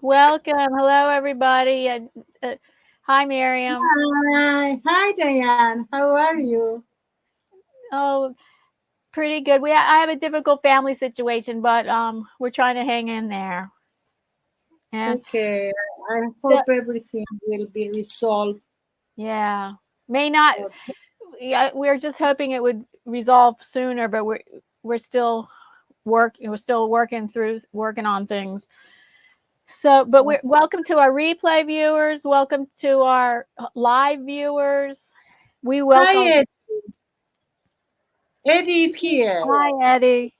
Welcome. Hello, everybody. Hi, Miriam. Hi, Diane. How are you? Oh, pretty good. I have a difficult family situation, but we're trying to hang in there. And Okay. I so, hope everything will be resolved. yeah, may not. Okay. Yeah, we're just hoping it would resolve sooner, but we're still working. We're still working on things. So, but we're welcome to our replay viewers. Welcome to our live viewers. We Hi, welcome. Eddie. Eddie is here. Hi, Eddie.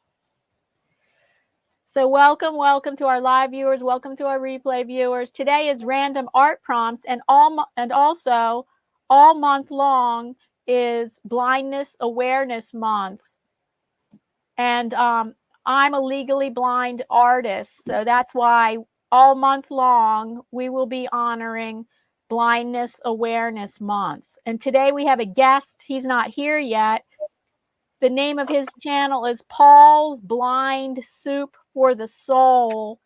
So welcome to our live viewers. Welcome to our replay viewers. Today is random art prompts, and also all month long is Blindness Awareness Month. And I'm a legally blind artist, so that's why all month long we will be honoring Blindness Awareness Month. And today we have a guest. He's not here yet. The name of his channel is Paul's Blind Soup for the Soul.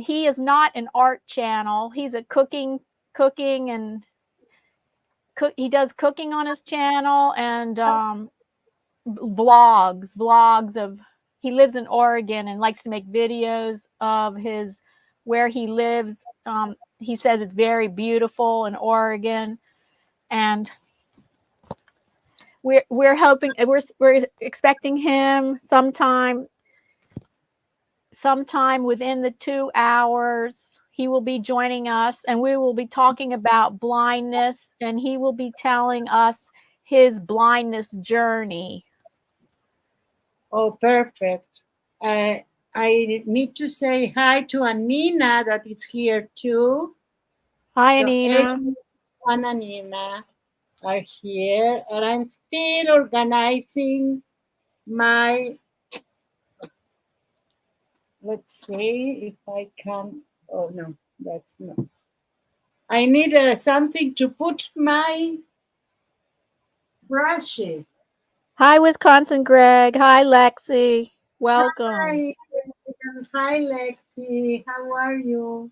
He is not an art channel. He's a cooking and he does cooking on his channel and vlogs of. He lives in Oregon and likes to make videos of his where he lives. He says it's very beautiful in Oregon, and we're hoping we're expecting him sometime within the 2 hours. He will be joining us, and we will be talking about blindness, and he will be telling us his blindness journey. Oh, perfect. I need to say hi to Anina that is here too. Hi, So Anina. Eddie and Anina are here, and I'm still organizing my. Let's see if I can. Oh no, that's not. I need something to put my brushes. Hi, Wisconsin Greg. Hi, Lexi. Welcome. Hi, hi, Lexi. How are you?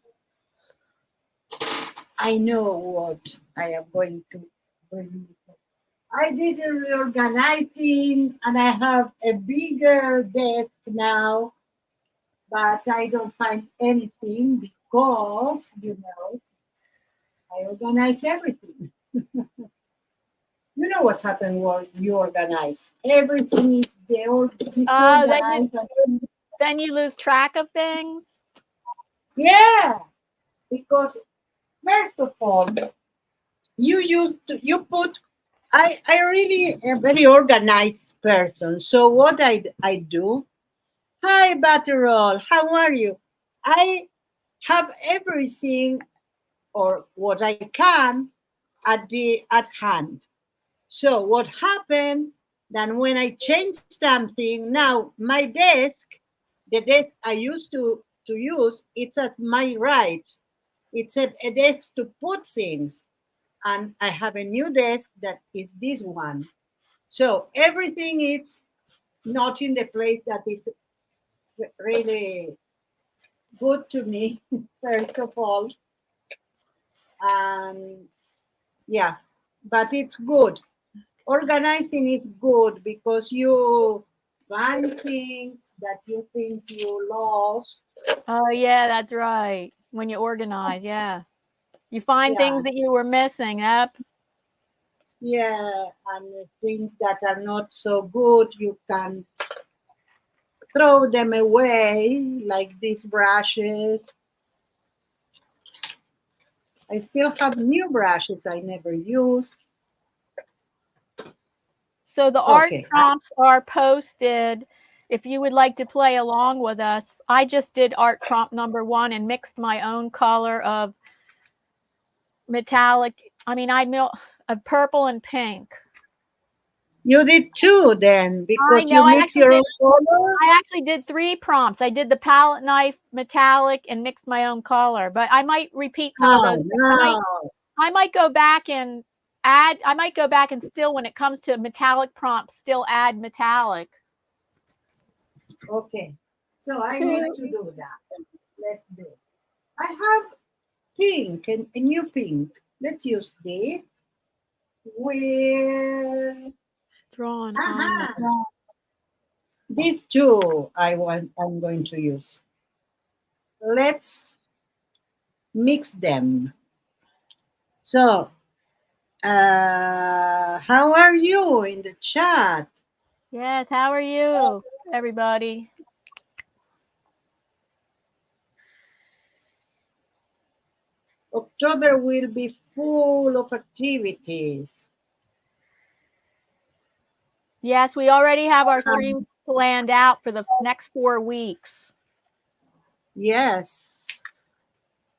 I know what I am going to bring. I did a reorganizing and I have a bigger desk now, but I don't find anything because, I organize everything. You know what happens when you organize? Everything is Oh, then you disorganized. then you lose track of things. Yeah, because first of all, you put. I really a very organized person. So what I do? Hi, Butterroll. How are you? I have everything or what I can at hand. So what happened then when I change something, now my desk, the desk I used to use, it's at my right. It's a desk to put things. And I have a new desk that is this one. So everything is not in the place that it's really good to me, first of all. And yeah, but it's good. Organizing is good because you find things that you think you lost. Oh yeah, that's right. When you organize, yeah, you find Yeah, things that you were missing. Yep. yeah, and things that are not so good, you can throw them away, like these brushes. I still have new brushes I never use. So the art Okay, prompts are posted. If you would like to play along with us, I just did art prompt number 1 and mixed my own color of metallic. I mean, I mil of purple and pink. you did too then I because know. you mix your own color. I actually did 3 prompts. I did the palette knife, metallic, and mixed my own color. But I might repeat some of those. Oh no. I might go back and add. I might go back and still, when it comes to metallic prompts, still add metallic. Okay. So I need Two. to do that. Let's do it. I have pink, a new pink. Let's use this. With Drawn on. these two I'm going to use. Let's mix them. So, how are you in the chat? Yes, how are you, everybody? October will be full of activities. Yes, we already have our streams planned out for the next 4 weeks. Yes.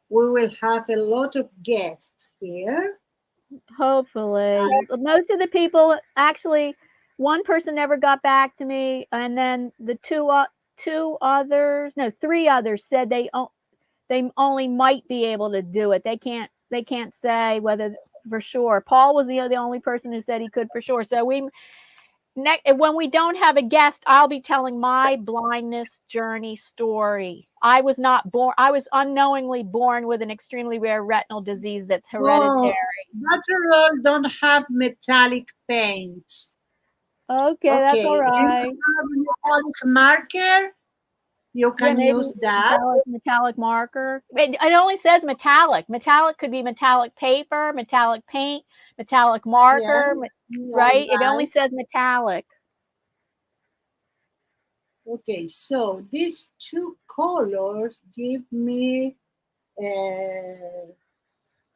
We will have a lot of guests here. Hopefully. Most of the people, actually, one person never got back to me, and then the three others said they only might be able to do it. They can't say whether for sure. Paul was the only person who said he could for sure. So when we don't have a guest, I'll be telling my blindness journey story. I was unknowingly born with an extremely rare retinal disease that's hereditary. Natural don't have metallic paint. Okay, that's all right. Do you have a metallic marker? You can use that. Metallic marker. It only says metallic. Metallic could be metallic paper, metallic paint, metallic marker, right? It only says metallic. Okay, so these two colors give me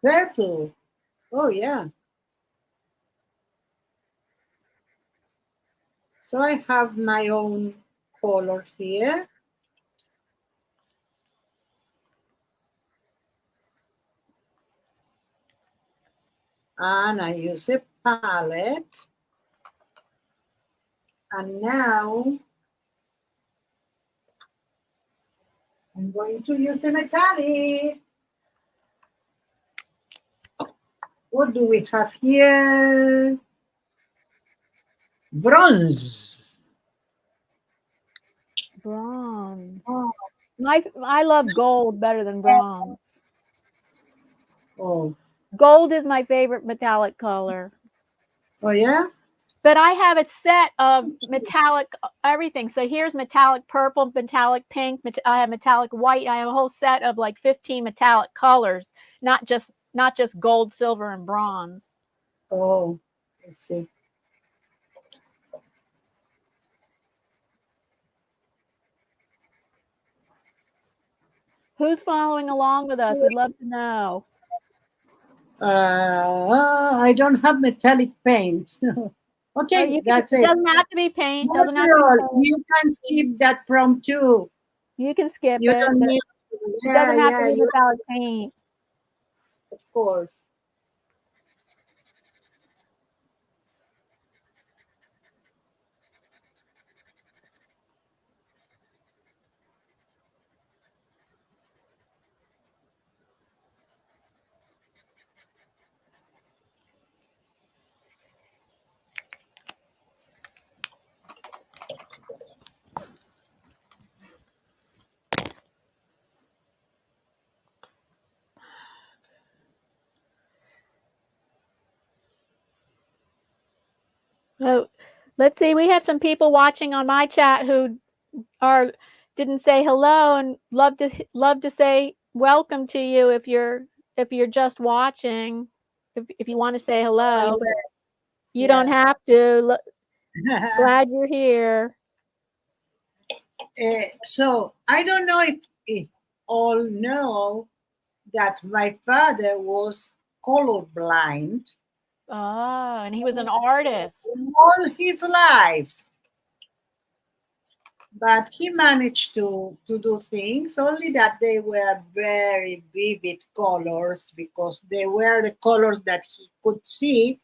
purple. Oh, yeah. So I have my own color here. And I use a palette. And now I'm going to use a metallic. What do we have here? Bronze. Bronze. I love gold better than bronze. Oh. Gold is my favorite metallic color. Oh, yeah? But I have a set of metallic everything. So here's metallic purple, metallic pink, I have metallic white. I have a whole set of like 15 metallic colors, not just gold, silver, and bronze. Oh, I see. Who's following along with us? We'd love to know. I don't have metallic paints. Okay, that's it. It doesn't have to be paint. Doesn't have to be paint. You can skip that prompt too. You can skip you it. Don't need it doesn't have to be metallic paint. Of course. So let's see. We have some people watching on my chat who didn't say hello, and love to say welcome to you if you're just watching. If you want to say hello, but you don't have to. Glad you're here. So I don't know if all know that my father was colorblind. Oh, and he was an artist all his life. But he managed to do things, only that they were very vivid colors because they were the colors that he could see,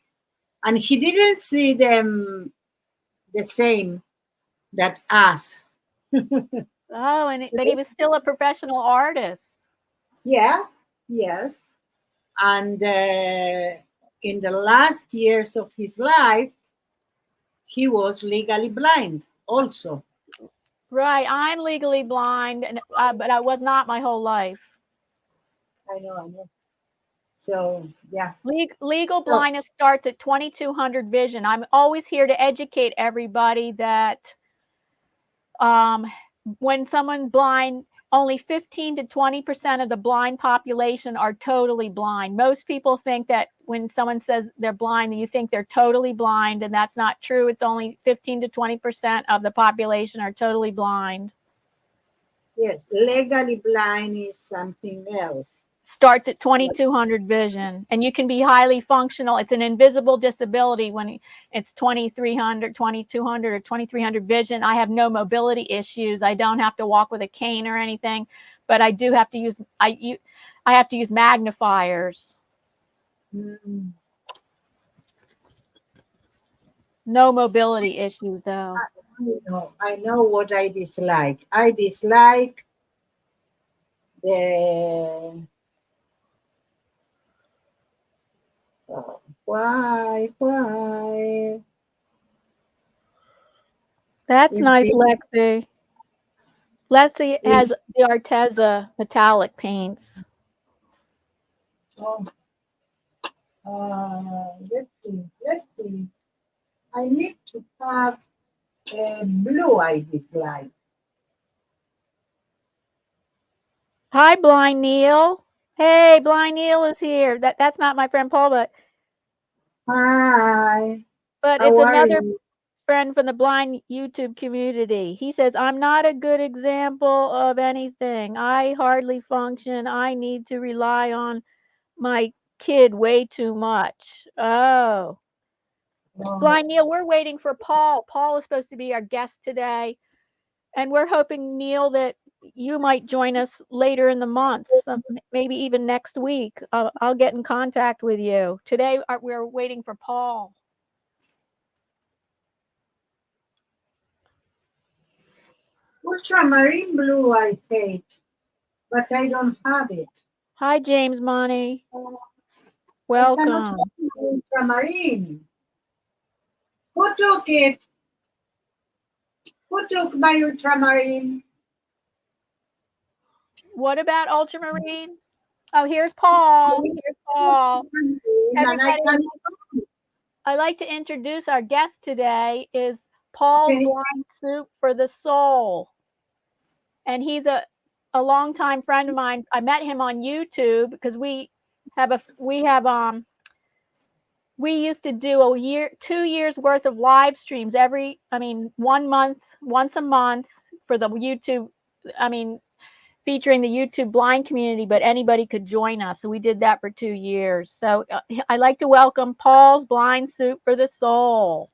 and he didn't see them the same that us. Oh, but he was still a professional artist. Yeah, yes. And in the last years of his life, he was legally blind also. Right. I'm legally blind, but I was not my whole life. I know. So yeah. Legal So, blindness starts at 2200 vision. I'm always here to educate everybody that when someone's blind, only 15 to 20% of the blind population are totally blind. Most people think that when someone says they're blind, you think they're totally blind, and that's not true. It's only 15 to 20% of the population are totally blind. yes, legally blind is something else. Starts at 2200 vision, and you can be highly functional. It's an invisible disability when it's 2300, 2200, or 2300 vision. I have no mobility issues. I don't have to walk with a cane or anything, but I do have to use I have to use magnifiers. Mm. No mobility issues though. I know what I dislike. I dislike the why That's is nice, the Lexi. Lexi has the Arteza metallic paints. oh, let's see. I need to have blue. I dislike. Hi, Blind Neil. Hey, Blind Neil is here. That's not my friend Paul, Hi, but how it's are another you? friend from the blind YouTube community. He says, I'm not a good example of anything. I hardly function. I need to rely on my kid way too much. Oh. Blind Neil, we're waiting for Paul. Paul is supposed to be our guest today. And we're hoping, Neil, that you might join us later in the month, maybe even next week. I'll get in contact with you. Today, we're waiting for Paul. Ultramarine blue I hate, but I don't have it. Hi, James Money. I cannot Welcome. find ultramarine. Who took it? Who took my ultramarine? What about ultramarine? Oh, here's Paul. Here's Paul. Everybody, I'd like to introduce our guest today is Paul's Blind Soup for the Soul. And he's a longtime friend of mine. I met him on YouTube because we used to do 2 years worth of live streams 1 month, once a month for the YouTube, featuring the YouTube blind community, but anybody could join us. So we did that for 2 years. So I'd like to welcome Paul's Blind Soup for the Soul.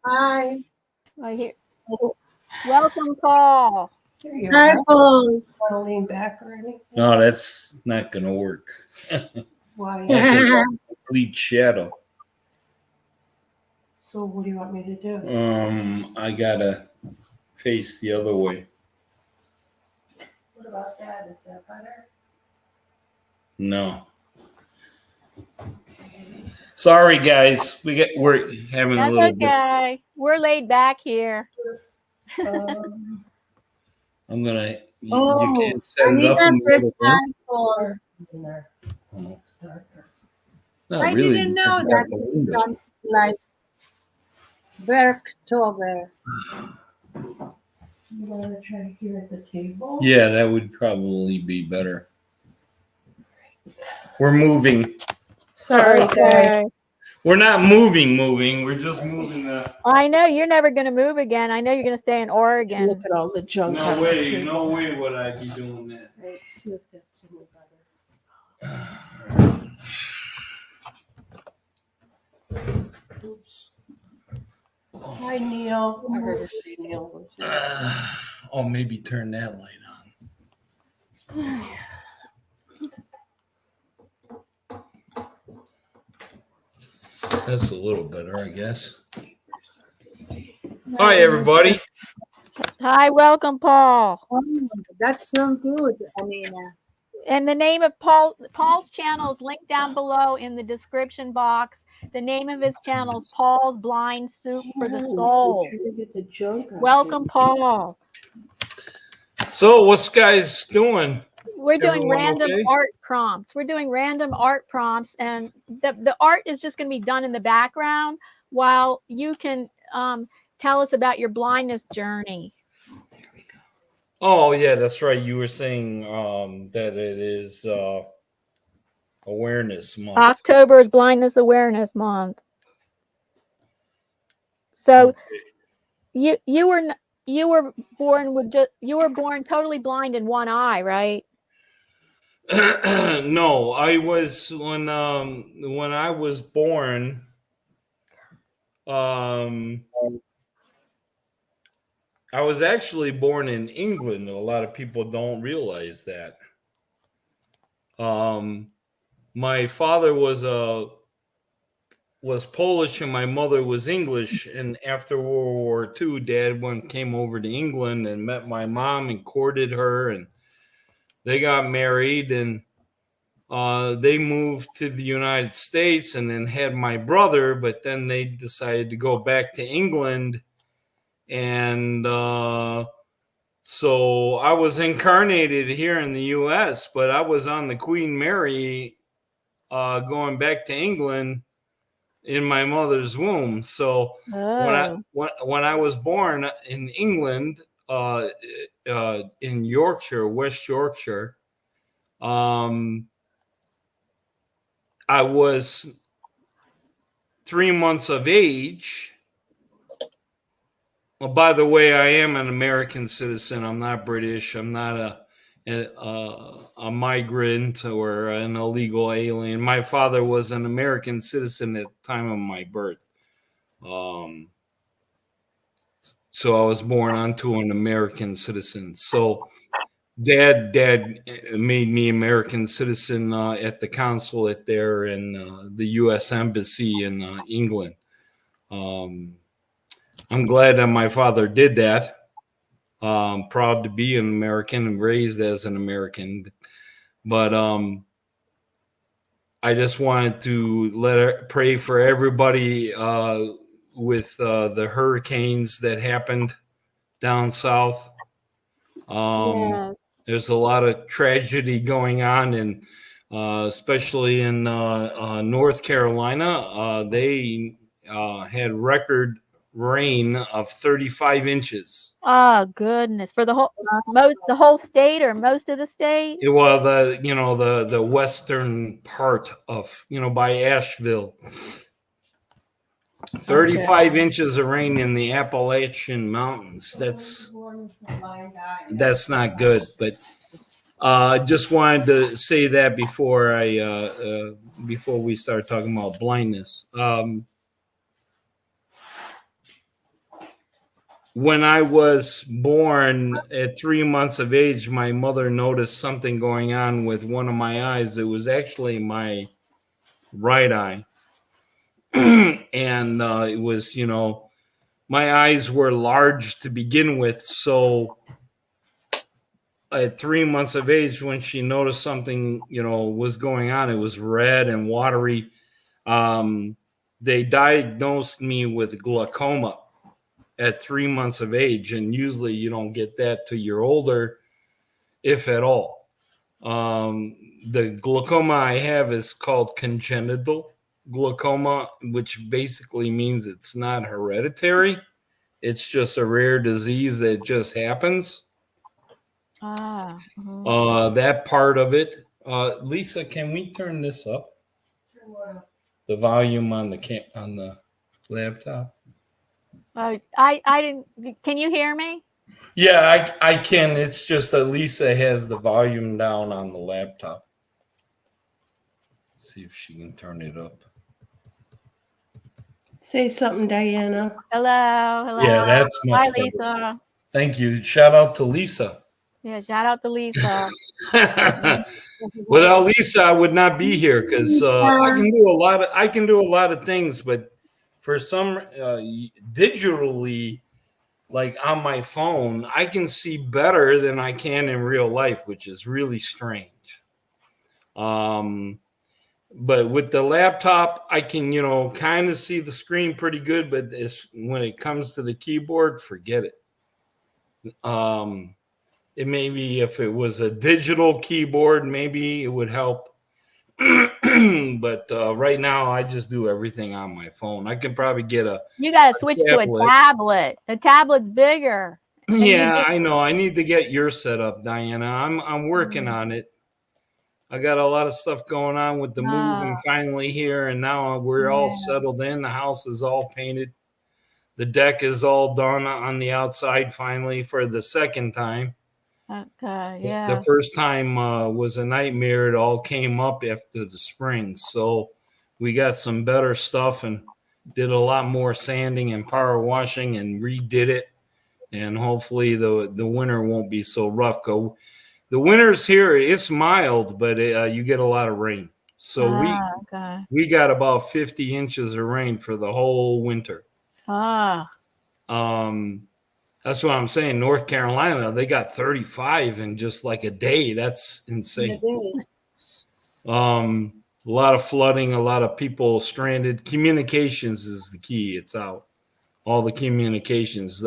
Hi. Welcome, Paul. Hi, Paul. Want to lean back or anything? No, that's not going to work. Why? That's a complete shadow. So what do you want me to do? I got to face the other way. What about that? Is that better? No. Sorry, guys. We're having a little bit. Okay. We're laid back here. I'm gonna. You Oh, can't set it up Anita in the says other hi, room? Paul. In there. Oh, It's darker. not I really. didn't You know can that have the it window. sounds like Berktober. You want to try here at the table? Yeah, that would probably be better. We're moving. Sorry, guys. We're not moving. We're just moving the. I know you're never going to move again. I know you're going to stay in Oregon. Look at all the junk on No the way. table. No way would I be doing that. Let's see if that's any better. Oops. Hi, Neil. I heard her say Neil was there. Oh, maybe turn that light on. That's a little better, I guess. Hi, everybody. Hi, welcome, Paul. Oh, that's so good, Anina. And the name of Paul's channel is linked down below in the description box. The name of his channel is Paul's Blind Soup for the Soul. I'm trying to get the junk out Welcome, here. Paul. So, what's guys doing? we're doing Everyone random okay? art prompts. We're doing random art prompts, and the art is just going to be done in the background while you can tell us about your blindness journey. Oh yeah, that's right. You were saying that it is awareness month. October is Blindness Awareness Month. So Okay. you were born with you were born totally blind in one eye, right? No, I was when I was born. I was actually born in England. A lot of people don't realize that. My father was Polish and my mother was English. And after World War II, Dad came over to England and met my mom and courted her, and they got married, and they moved to the United States and then had my brother. But then they decided to go back to England, and so I was incarnated here in the U.S., but I was on the Queen Mary going back to England in my mother's womb. So Oh. when I was born in England, in Yorkshire, West Yorkshire, I was 3 months of age. Well, by the way, I am an American citizen. I'm not British. I'm not a migrant or an illegal alien. My father was an American citizen at the time of my birth. So I was born onto an American citizen. So dad made me American citizen at the consulate there in the U.S. Embassy in England. I'm glad that my father did that. Proud to be an American and raised as an American. But I just wanted to pray for everybody with the hurricanes that happened down south. Yes. There's a lot of tragedy going on, and especially in North Carolina, they had record rain of 35 inches. Oh goodness! For the whole state or most of the state? Well, the western part of by Asheville. 35 inches of rain in the Appalachian Mountains. That's not good. But just wanted to say that before before we start talking about blindness. When I was born at 3 months of age, my mother noticed something going on with one of my eyes. It was actually my right eye. And it was, my eyes were large to begin with. So at 3 months of age, when she noticed something, was going on, it was red and watery. They diagnosed me with glaucoma at 3 months of age. And usually you don't get that till you're older, if at all. The glaucoma I have is called congenital glaucoma, which basically means it's not hereditary. It's just a rare disease that just happens. That part of it. Lisa, can we turn this up? The volume on the laptop. I didn't. Can you hear me? Yeah, I can. It's just that Lisa has the volume down on the laptop. See if she can turn it up. Say something, Diana. Hello. Yeah, that's much better. Lisa. Thank you. Shout out to Lisa. Yeah, shout out to Lisa. Without Lisa, I would not be here because I can do a lot of things, but for some digitally, like on my phone, I can see better than I can in real life, which is really strange. But with the laptop, I can, kind of see the screen pretty good, but when it comes to the keyboard, forget it. It maybe if it was a digital keyboard, maybe it would help. But right now, I just do everything on my phone. I can probably get a. You got to switch to a tablet. tablet. The tablet's bigger. Yeah, I know. I need to get your setup, Diana. I'm working on it. I got a lot of stuff going on with the moving finally here, and now we're all settled in. The house is all painted. The deck is all done on the outside finally for the second time. Okay, yeah. The first time was a nightmare. It all came up after the spring. So we got some better stuff and did a lot more sanding and power washing and redid it. And hopefully the winter won't be so rough. The winter's here, it's mild, but you get a lot of rain. So we got about 50 inches of rain for the whole winter. That's what I'm saying. North Carolina, they got 35 in just like a day. That's insane. A lot of flooding, a lot of people stranded. Communications is the key. It's out. All the communications.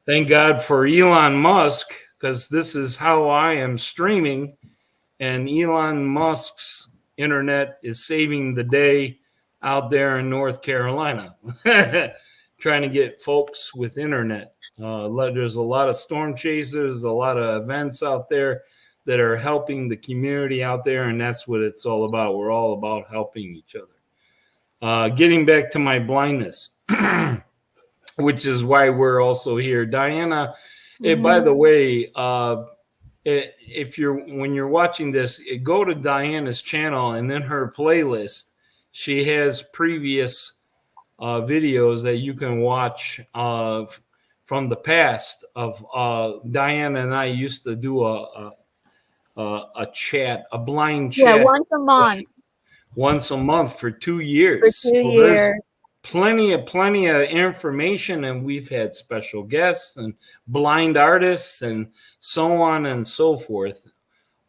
Thank God for Elon Musk, because this is how I am streaming. And Elon Musk's internet is saving the day out there in North Carolina. Trying to get folks with internet. There's a lot of storm chasers, a lot of events out there that are helping the community out there, and that's what it's all about. We're all about helping each other. Getting back to my blindness, which is why we're also here. Diana, by the way, when you're watching this, go to Diana's channel, and in her playlist, she has previous videos that you can watch from the past of Diana and I used to do a chat, a blind chat. Yeah, once a month. Once a month for 2 years. For 2 years. Plenty of information, and we've had special guests and blind artists and so on and so forth.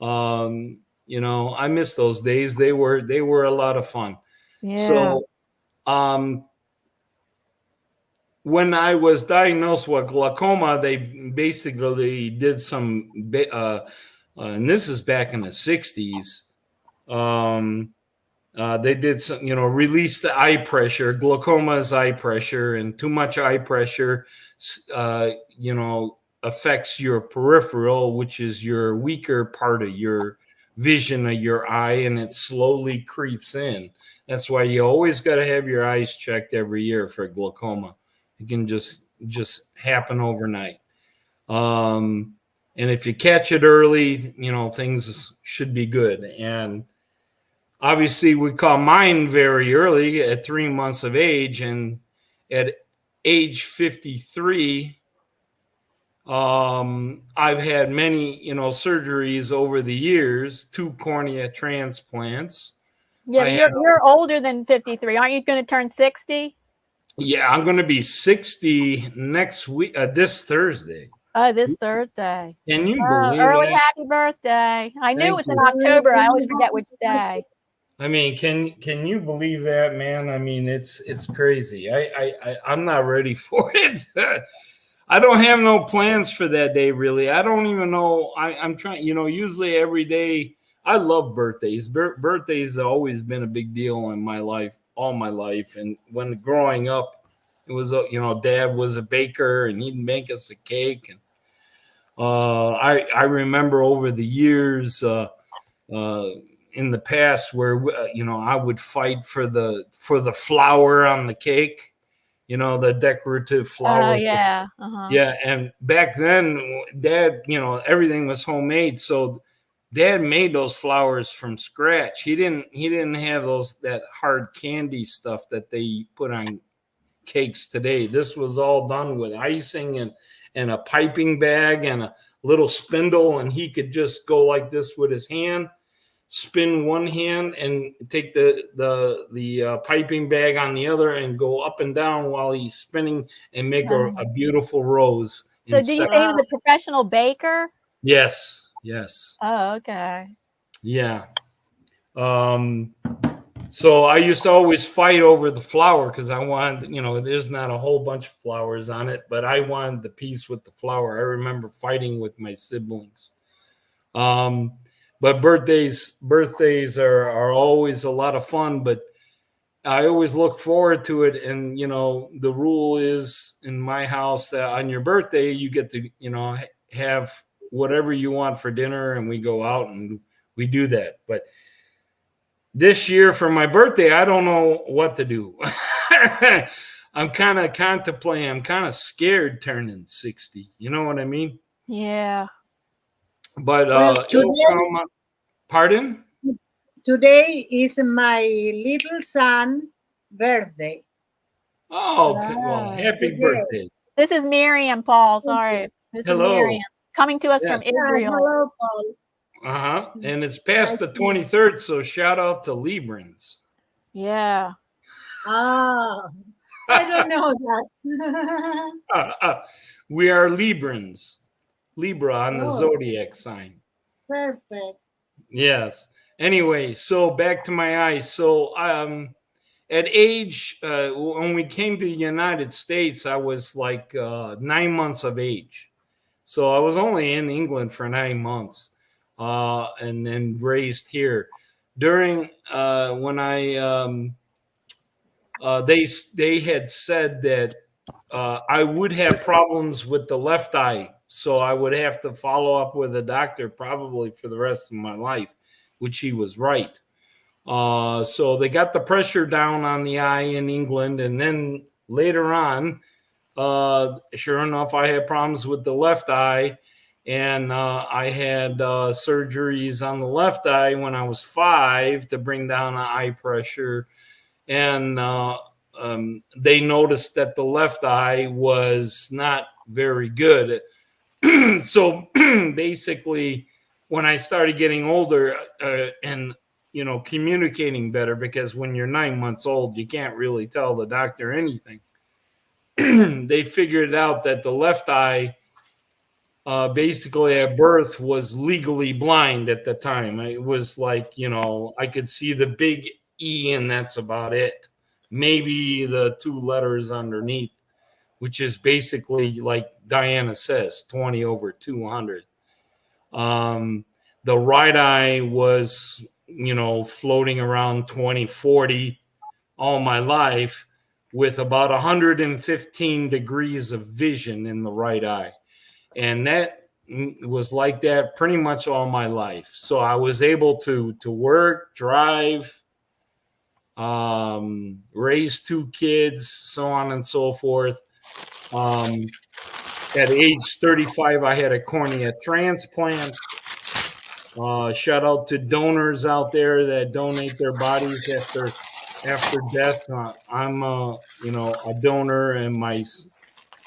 You know, I miss those days. They were a lot of fun. Yeah. So when I was diagnosed with glaucoma, they basically did some, and this is back in the 60s. They did some, release the eye pressure. Glaucoma is eye pressure, and too much eye pressure, affects your peripheral, which is your weaker part of your vision of your eye, and it slowly creeps in. That's why you always got to have your eyes checked every year for glaucoma. It can just happen overnight. And if you catch it early, things should be good. And obviously we caught mine very early at 3 months of age. And at age 53, I've had many, surgeries over the years, 2 cornea transplants. Yeah, you're older than 53. Aren't you going to turn 60? Yeah, I'm going to be 60 next week, this Thursday. This Thursday. Can you believe early that? Happy birthday. I knew it was in October. I always forget which day. I mean, can you believe that, man? I mean, it's crazy. I'm not ready for it. I don't have no plans for that day, really. I don't even know. I'm trying, usually every day. I love birthdays. Birthdays have always been a big deal in my life, all my life. And when growing up, it was, Dad was a baker and he'd make us a cake. And I remember over the years in the past where, I would fight for the flower on the cake, the decorative flower. Oh, yeah. Yeah. And back then, Dad, everything was homemade. So Dad made those flowers from scratch. He didn't have that hard candy stuff that they put on cakes today. This was all done with icing and a piping bag and a little spindle, and he could just go like this with his hand, spin one hand, and take the piping bag on the other and go up and down while he's spinning and make a beautiful rose. So, do you say he was a professional baker? Yes. Oh, okay. Yeah. So I used to always fight over the flower because I wanted, there's not a whole bunch of flowers on it, but I wanted the piece with the flower. I remember fighting with my siblings. But birthdays are always a lot of fun, but I always look forward to it. And, the rule is in my house that on your birthday, you get to, have whatever you want for dinner, and we go out and we do that. But this year for my birthday, I don't know what to do. I'm kind of contemplating. I'm kind of scared turning 60. You know what I mean? Yeah. But pardon? Today is my little son's birthday. Oh, okay. Well, happy birthday. This is Miriam, Paul. Sorry. This Hello. is Miriam coming to us from Israel. Hello, Paul. And it's past the 23rd, so shout out to Librans. Yeah. I don't know that. We are Librans. Libra on the zodiac sign. Perfect. Yes. Anyway, so back to my eyes. So at age, when we came to the United States, I was like 9 months of age. So I was only in England for 9 months. And then raised here. During when they had said that I would have problems with the left eye, so I would have to follow up with a doctor probably for the rest of my life, which he was right. So they got the pressure down on the eye in England, and then later on, sure enough, I had problems with the left eye. And I had surgeries on the left eye when I was 5 to bring down the eye pressure. And they noticed that the left eye was not very good. So basically, when I started getting older and, communicating better, because when you're 9 months old, you can't really tell the doctor anything. They figured out that the left eye, basically at birth, was legally blind at the time. It was like, I could see the big E and that's about it. Maybe the 2 letters underneath, which is basically, like Diana says, 20/200. The right eye was, floating around 20/40 all my life, with about 115 degrees of vision in the right eye. And that was like that pretty much all my life. So I was able to work, drive, raise 2 kids, so on and so forth. At age 35, I had a cornea transplant. Shout out to donors out there that donate their bodies after death. I'm a donor, and my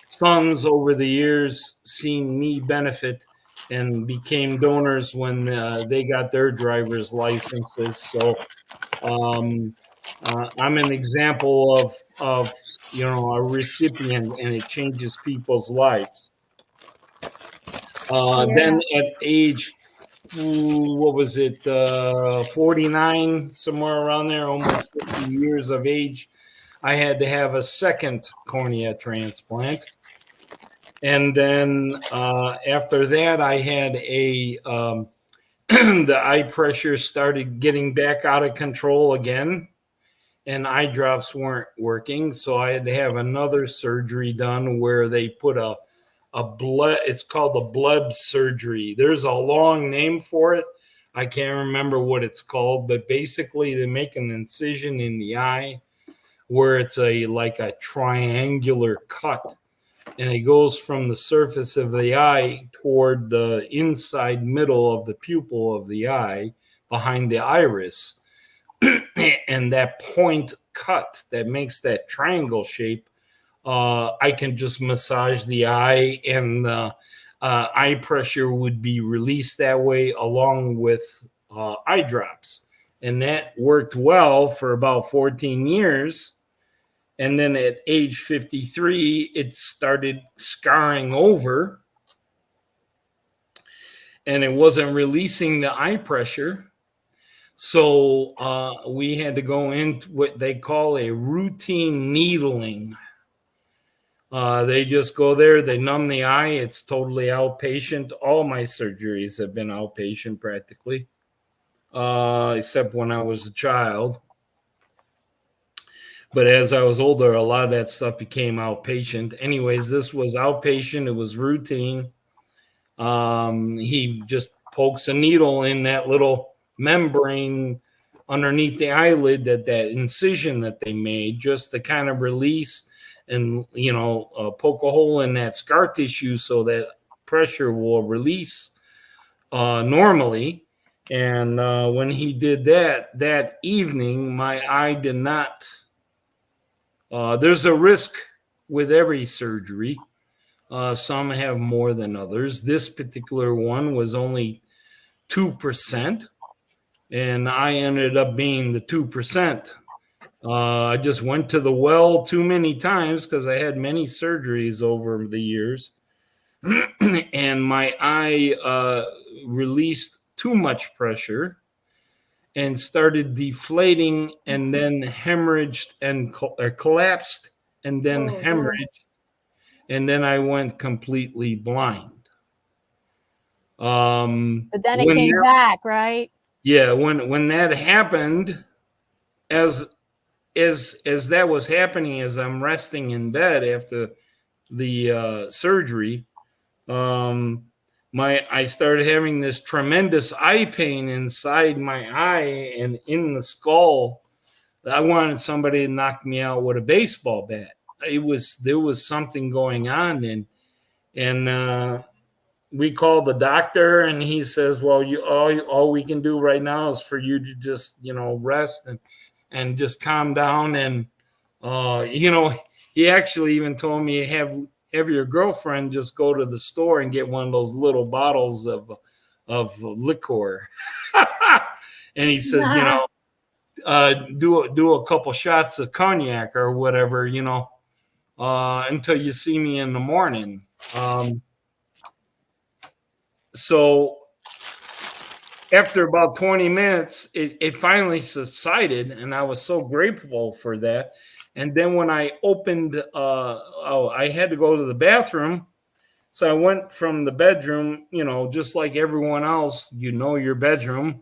sons over the years seen me benefit and became donors when they got their driver's licenses. So I'm an example of a recipient, and it changes people's lives. Then at age 49, somewhere around there, almost 50 years of age, I had to have a second cornea transplant. And then after that, I had the eye pressure started getting back out of control again, and eye drops weren't working. So I had to have another surgery done where they put a blood, it's called a blood surgery. There's a long name for it. I can't remember what it's called, but basically they make an incision in the eye where it's like a triangular cut. And it goes from the surface of the eye toward the inside middle of the pupil of the eye behind the iris. And that point cut that makes that triangle shape, I can just massage the eye, and the eye pressure would be released that way along with eye drops. And that worked well for about 14 years. And then at age 53, it started scarring over, and it wasn't releasing the eye pressure. So we had to go into what they call a routine needling. They just go there, they numb the eye. It's totally outpatient. All my surgeries have been outpatient practically, except when I was a child. But as I was older, a lot of that stuff became outpatient. Anyways, this was outpatient. It was routine. He just pokes a needle in that little membrane underneath the eyelid, that incision that they made, just to kind of release and, poke a hole in that scar tissue so that pressure will release normally. And when he did that evening, my eye did not. There's a risk with every surgery. Some have more than others. This particular one was only 2%, and I ended up being the 2%. I just went to the well too many times because I had many surgeries over the years, and my eye released too much pressure and started deflating, and then hemorrhaged and collapsed, and then hemorrhaged, and then I went completely blind. But then it came back, right? Yeah, when that happened, as that was happening, as I'm resting in bed after the surgery, I started having this tremendous eye pain inside my eye and in the skull. I wanted somebody to knock me out with a baseball bat. There was something going on, and we called the doctor, and he says, well, all we can do right now is for you to just, rest and just calm down. And, he actually even told me, have your girlfriend just go to the store and get one of those little bottles of liquor. And he says, do a couple shots of cognac or whatever, until you see me in the morning. So after about 20 minutes, it finally subsided, and I was so grateful for that. And then when I opened, I had to go to the bathroom. So I went from the bedroom, just like everyone else, your bedroom,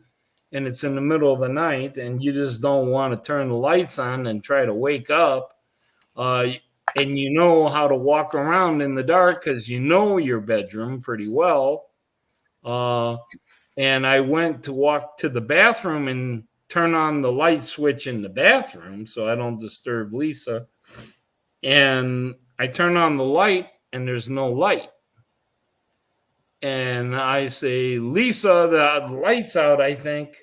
and it's in the middle of the night, and you just don't want to turn the lights on and try to wake up. And you know how to walk around in the dark because you know your bedroom pretty well. And I went to walk to the bathroom and turn on the light switch in the bathroom so I don't disturb Lisa. And I turn on the light and there's no light. And I say, Lisa, the light's out, I think.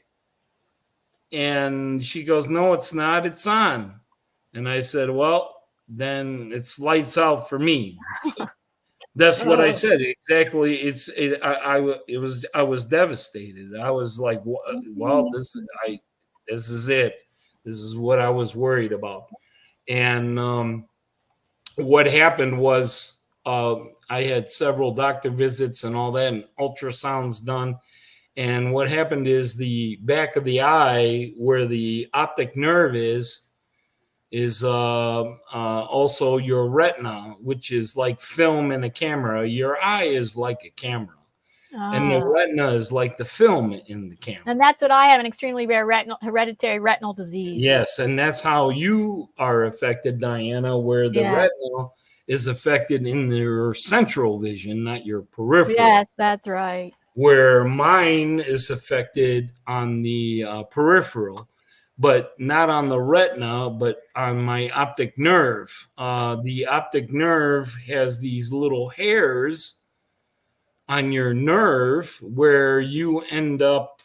And she goes, no, it's not. It's on. And I said, well, then it's lights out for me. That's what I said. Exactly. I was devastated. I was like, well, this is it. This is what I was worried about. And what happened was I had several doctor visits and all that, and ultrasounds done. And what happened is the back of the eye, where the optic nerve is also your retina, which is like film in a camera. Your eye is like a camera. And the retina is like the film in the camera. And that's what I have, an extremely rare hereditary retinal disease. Yes, and that's how you are affected, Diana, where the retina is affected in your central vision, not your peripheral. Yes, that's right. Where mine is affected on the peripheral, but not on the retina, but on my optic nerve. The optic nerve has these little hairs on your nerve where you end up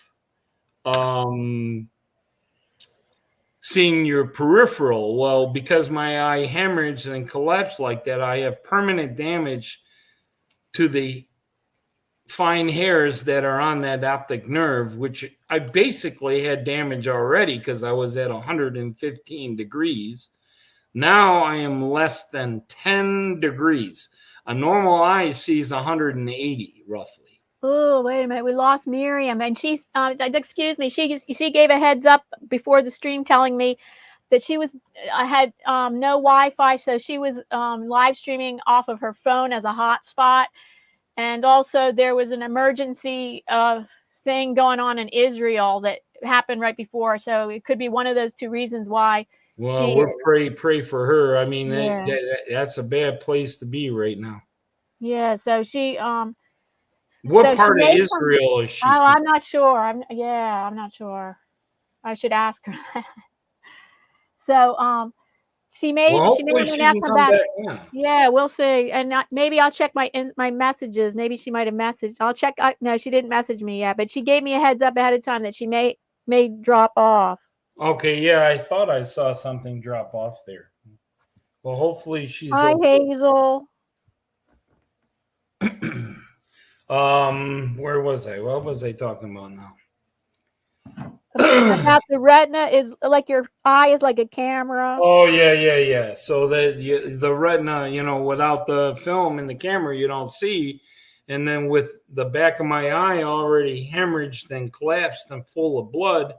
seeing your peripheral. Well, because my eye hemorrhaged and collapsed like that, I have permanent damage to the fine hairs that are on that optic nerve, which I basically had damage already because I was at 115 degrees. Now I am less than 10 degrees. A normal eye sees 180 roughly. Oh, wait a minute. We lost Miriam, and she. Excuse me. She gave a heads up before the stream, telling me that she was. I had no Wi-Fi, so she was live streaming off of her phone as a hotspot, and also there was an emergency thing going on in Israel that happened right before, so it could be one of those two reasons why. Well, we're pray for her. I mean, Yeah. that's a bad place to be right now. Yeah. So she What so part of she made Israel is she Oh, from? I'm not sure. I'm not sure. I should ask her that. So she may Well, she may hopefully or may she not can come come back. back in. Yeah, we'll see. And maybe I'll check my messages. Maybe she might have messaged. I'll check. No, she didn't message me yet, but she gave me a heads up ahead of time that she may drop off. Okay, yeah, I thought I saw something drop off there. Well, hopefully she's Hi, okay. Hazel. Where was I? What was I talking about now? About the retina is like your eye is like a camera. Oh yeah. So that the retina, without the film in the camera, you don't see, and then with the back of my eye already hemorrhaged and collapsed and full of blood,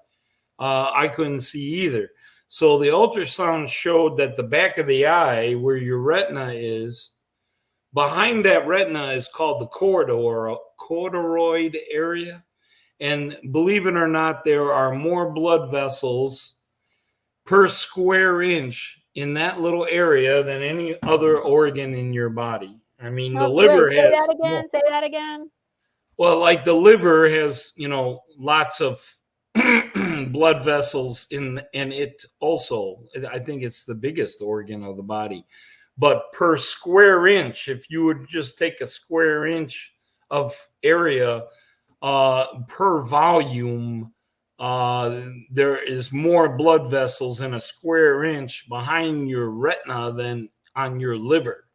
I couldn't see either. So the ultrasound showed that the back of the eye, where your retina is, behind that retina is called the corticoid area. And believe it or not, there are more blood vessels per square inch in that little area than any other organ in your body. I mean, the liver Wait, has. Say that again. Well, like the liver has, lots of blood vessels and it also, I think it's the biggest organ of the body. But per square inch, if you would just take a square inch of area per volume, there is more blood vessels in a square inch behind your retina than on your liver.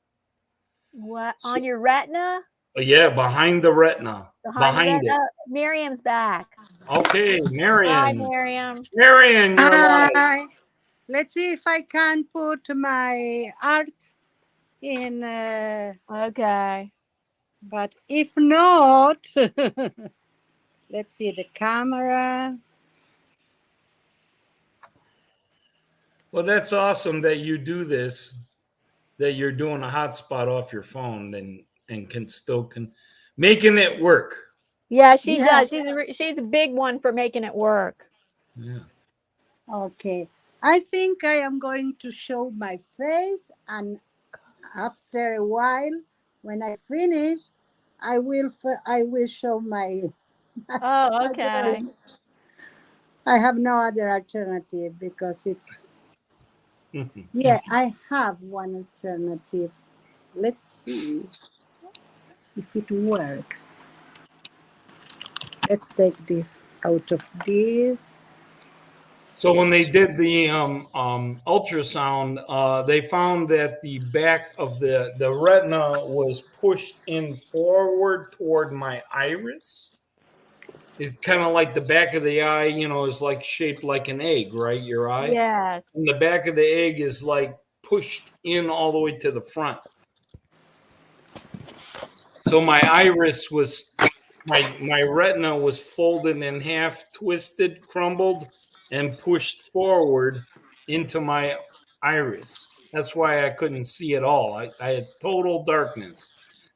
What, on your retina? Yeah, behind the retina. Behind it. Miriam's back. Okay, Marion. Hi, Miriam. Marion, you're live. Hi. Let's see if I can put my art in. Okay. But if not, let's see the camera. Well, that's awesome that you do this, that you're doing a hotspot off your phone and can making it work. Yeah, she does. She's a big one for making it work. Yeah. Okay. I think I am going to show my face, and after a while, when I finish, I will show my. Oh, okay. I have no other alternative because it's. Yeah, I have one alternative. Let's see if it works. Let's take this out of this. So when they did the ultrasound, they found that the back of the retina was pushed in forward toward my iris. It's kind of like the back of the eye, is like shaped like an egg, right? Your eye. Yes. And the back of the egg is like pushed in all the way to the front. So my iris was, my retina was folded in half, twisted, crumbled, and pushed forward into my iris. That's why I couldn't see at all. I had total darkness.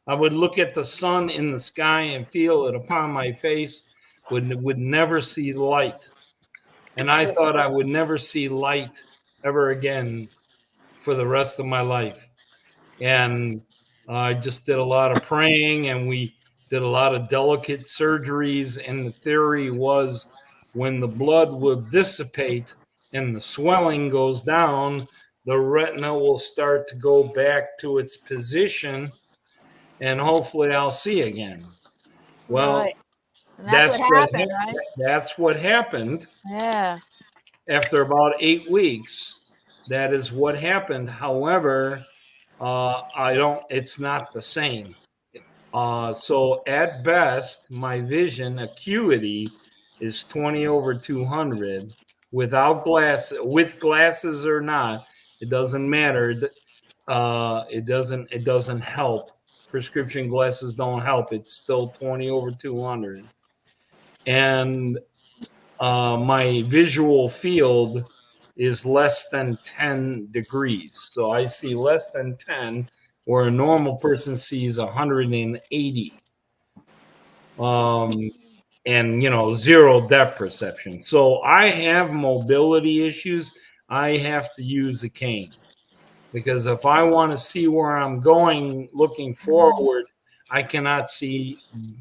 I would look at the sun in the sky and feel it upon my face, would never see light. And I thought I would never see light ever again for the rest of my life. And I just did a lot of praying, and we did a lot of delicate surgeries. And the theory was when the blood will dissipate and the swelling goes down, the retina will start to go back to its position, and hopefully I'll see again. Well, right. That's what happened. Yeah. After about 8 weeks, that is what happened. However, it's not the same. So at best, my vision acuity is 20/200 without glasses, with glasses or not. It doesn't matter. It doesn't help prescription glasses don't help. It's still 20 over 200. And my visual field is less than 10 degrees. So I see less than 10, where a normal person sees 180. And, zero depth perception. So I have mobility issues. I have to use a cane, because if I want to see where I'm going looking forward, I cannot see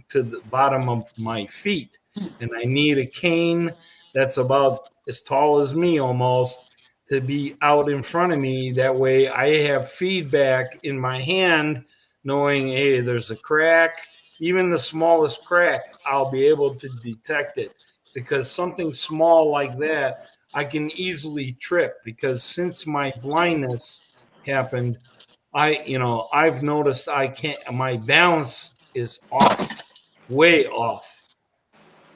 to the bottom of my feet. And I need a cane that's about as tall as me almost to be out in front of me. That way I have feedback in my hand, knowing, hey, there's a crack. Even the smallest crack, I'll be able to detect it, because something small like that, I can easily trip, because since my blindness happened, I've noticed my balance is off, way off.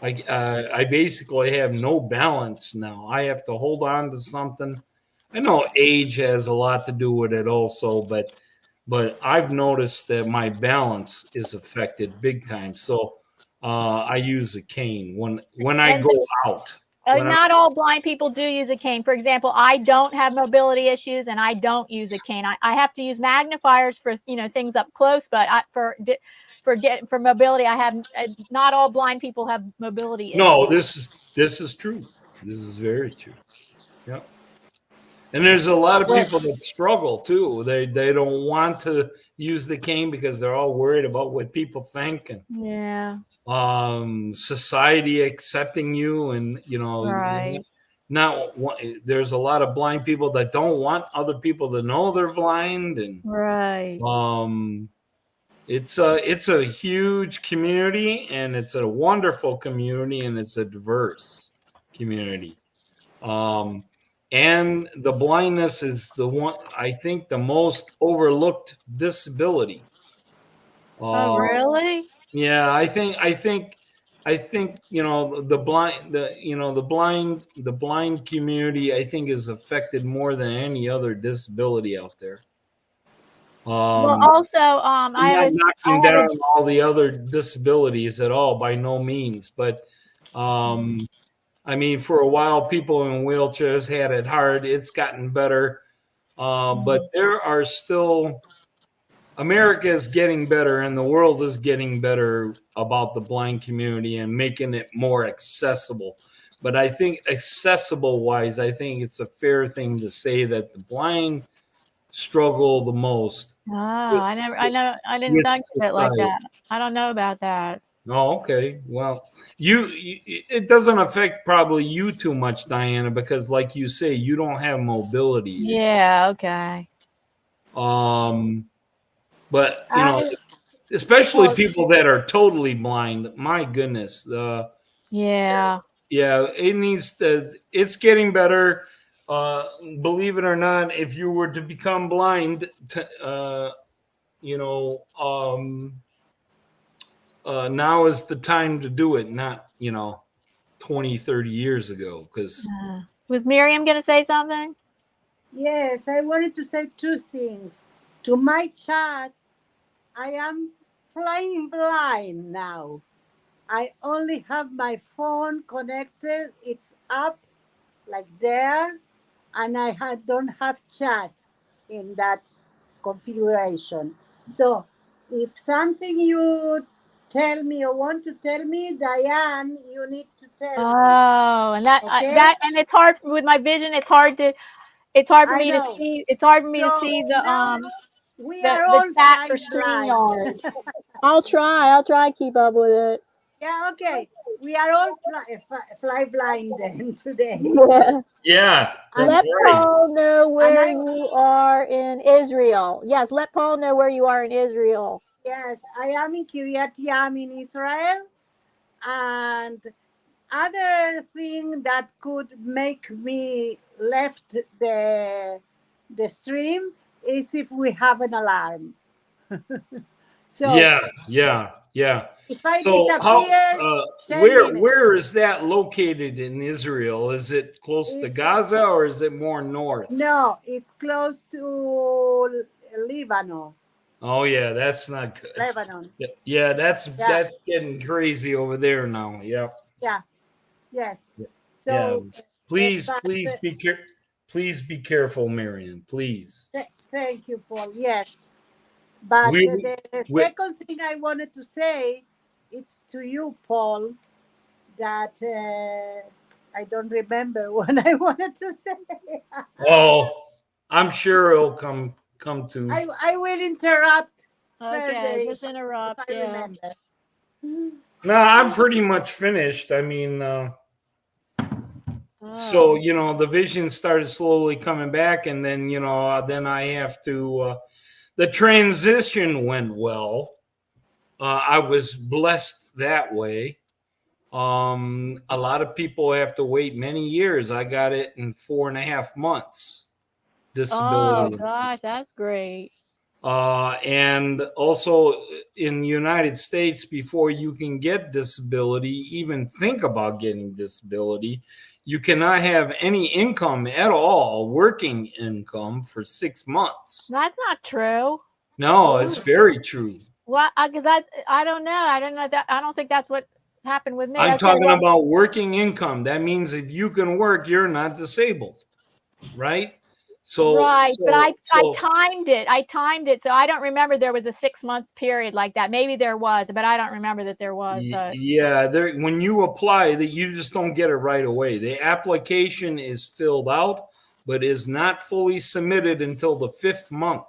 I basically have no balance now. I have to hold on to something. I know age has a lot to do with it also, but I've noticed that my balance is affected big time. So I use a cane when I go out. Not all blind people do use a cane. For example, I don't have mobility issues, and I don't use a cane. I have to use magnifiers for things up close, but for mobility, I have not all blind people have mobility issues. No, this is true. This is very true. Yep. And there's a lot of people that struggle too. They don't want to use the cane because they're all worried about what people think, and society accepting you, and right. There's a lot of blind people that don't want other people to know they're blind, and right. It's a huge community, and it's a wonderful community, and it's a diverse community. And the blindness is I think, the most overlooked disability. Oh, really? Yeah, I think the blind community, I think, is affected more than any other disability out there. Well, also, I'm not knocking down all the other disabilities at all, by no means, but I mean, for a while, people in wheelchairs had it hard. It's gotten better, but there are still. America is getting better, and the world is getting better about the blind community and making it more accessible. But I think, accessible wise, I think it's a fair thing to say that the blind struggle the most. Oh, I didn't think of it like that. I don't know about that. Oh, okay. Well, it doesn't affect probably you too much, Diana, because like you say, you don't have mobility. Yeah. Okay. But especially people that are totally blind. My goodness. Yeah. Yeah. It's getting better. Believe it or not, if you were to become blind, now is the time to do it, not 20, 30 years ago. Because was Miriam going to say something? Yes, I wanted to say two things. To my chat, I am flying blind now. I only have my phone connected. It's up like there, and I don't have chat in that configuration. So if something you tell me or want to tell me, Diane, you need to tell me. Oh, and and it's hard with my vision. It's hard for me to see. It's hard for me to see the we are all chat for StreamYard. I'll try to keep up with it. Yeah, okay. We are all fly blind then today. Yeah. Let Paul know where you are in Israel. Yes, let Paul know where you are in Israel. Yes, I am in Kiryat Yam in Israel. And other thing that could make me left the stream is if we have an alarm. So yeah. If I disappear, where is that located in Israel? Is it close to Gaza, or is it more north? No, it's close to Lebanon. Oh yeah, that's not good. Lebanon. Yeah, that's getting crazy over there now. Yep. Yeah. Yes. Yeah. So, Please, but please be careful, Marion. Please. thank you, Paul. Yes. But We, the we second thing I wanted to say, it's to you, Paul, that I don't remember what I wanted to say. oh, I'm sure it'll come to. I will interrupt further Okay, just if interrupt. I Yeah. remember. No, I'm pretty much finished. I mean, so Oh. you know, the vision started slowly coming back, and then you know, then I have to. The transition went well. I was blessed that way. A lot of people have to wait many years. I got it in 4.5 months. Oh Disability. gosh, that's great. And also in the United States, before you can get disability, even think about getting disability, you cannot have any income at all, working income, for 6 months. That's not true. No, it's very true. What? Because I don't know. I don't know that. I don't think that's what happened with me. I'm Okay, talking well, about working income. That means if you can work, you're not disabled, right? right. But I So timed it. I timed it, so I don't remember there was a 6 month period like that. Maybe there was, but I don't remember that there was. yeah, there, when you apply, that you just don't get it right away. The application is filled out, but is not fully submitted until the 5th month.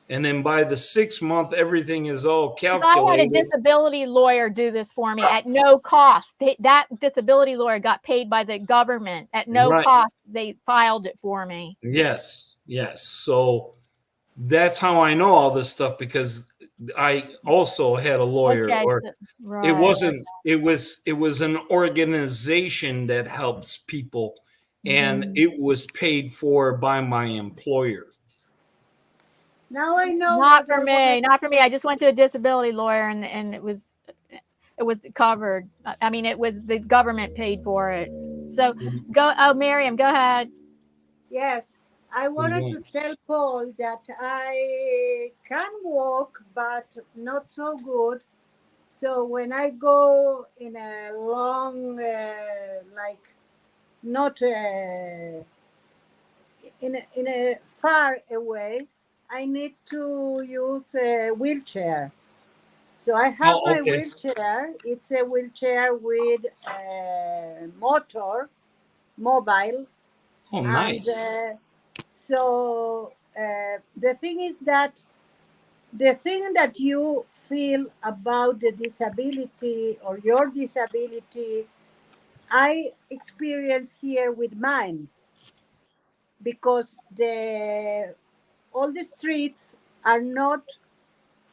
And then by the 6th month, everything is all I had a calculated. disability lawyer do this for me at no cost. That disability lawyer got paid by the government at no Right. cost. They filed it for me. Yes, yes. So that's how I know all this stuff, because I also had a lawyer, Okay, or right. it wasn't, it was an organization that helps people, and it was paid for by my employer. Now I know. Not for me. Not for me. I just went to a disability lawyer, and it was covered. I mean, it was the government paid for it. So go. Oh, Miriam, go ahead. Yes. I wanted to tell Paul that I can walk, but not so good. So when I go in a long, like not in a far away, I need to use a wheelchair. So I have my wheelchair. It's a wheelchair with a mobile. Oh, nice. And so the thing is that the thing that you feel about the disability or your disability, I experience here with mine, because all the streets are not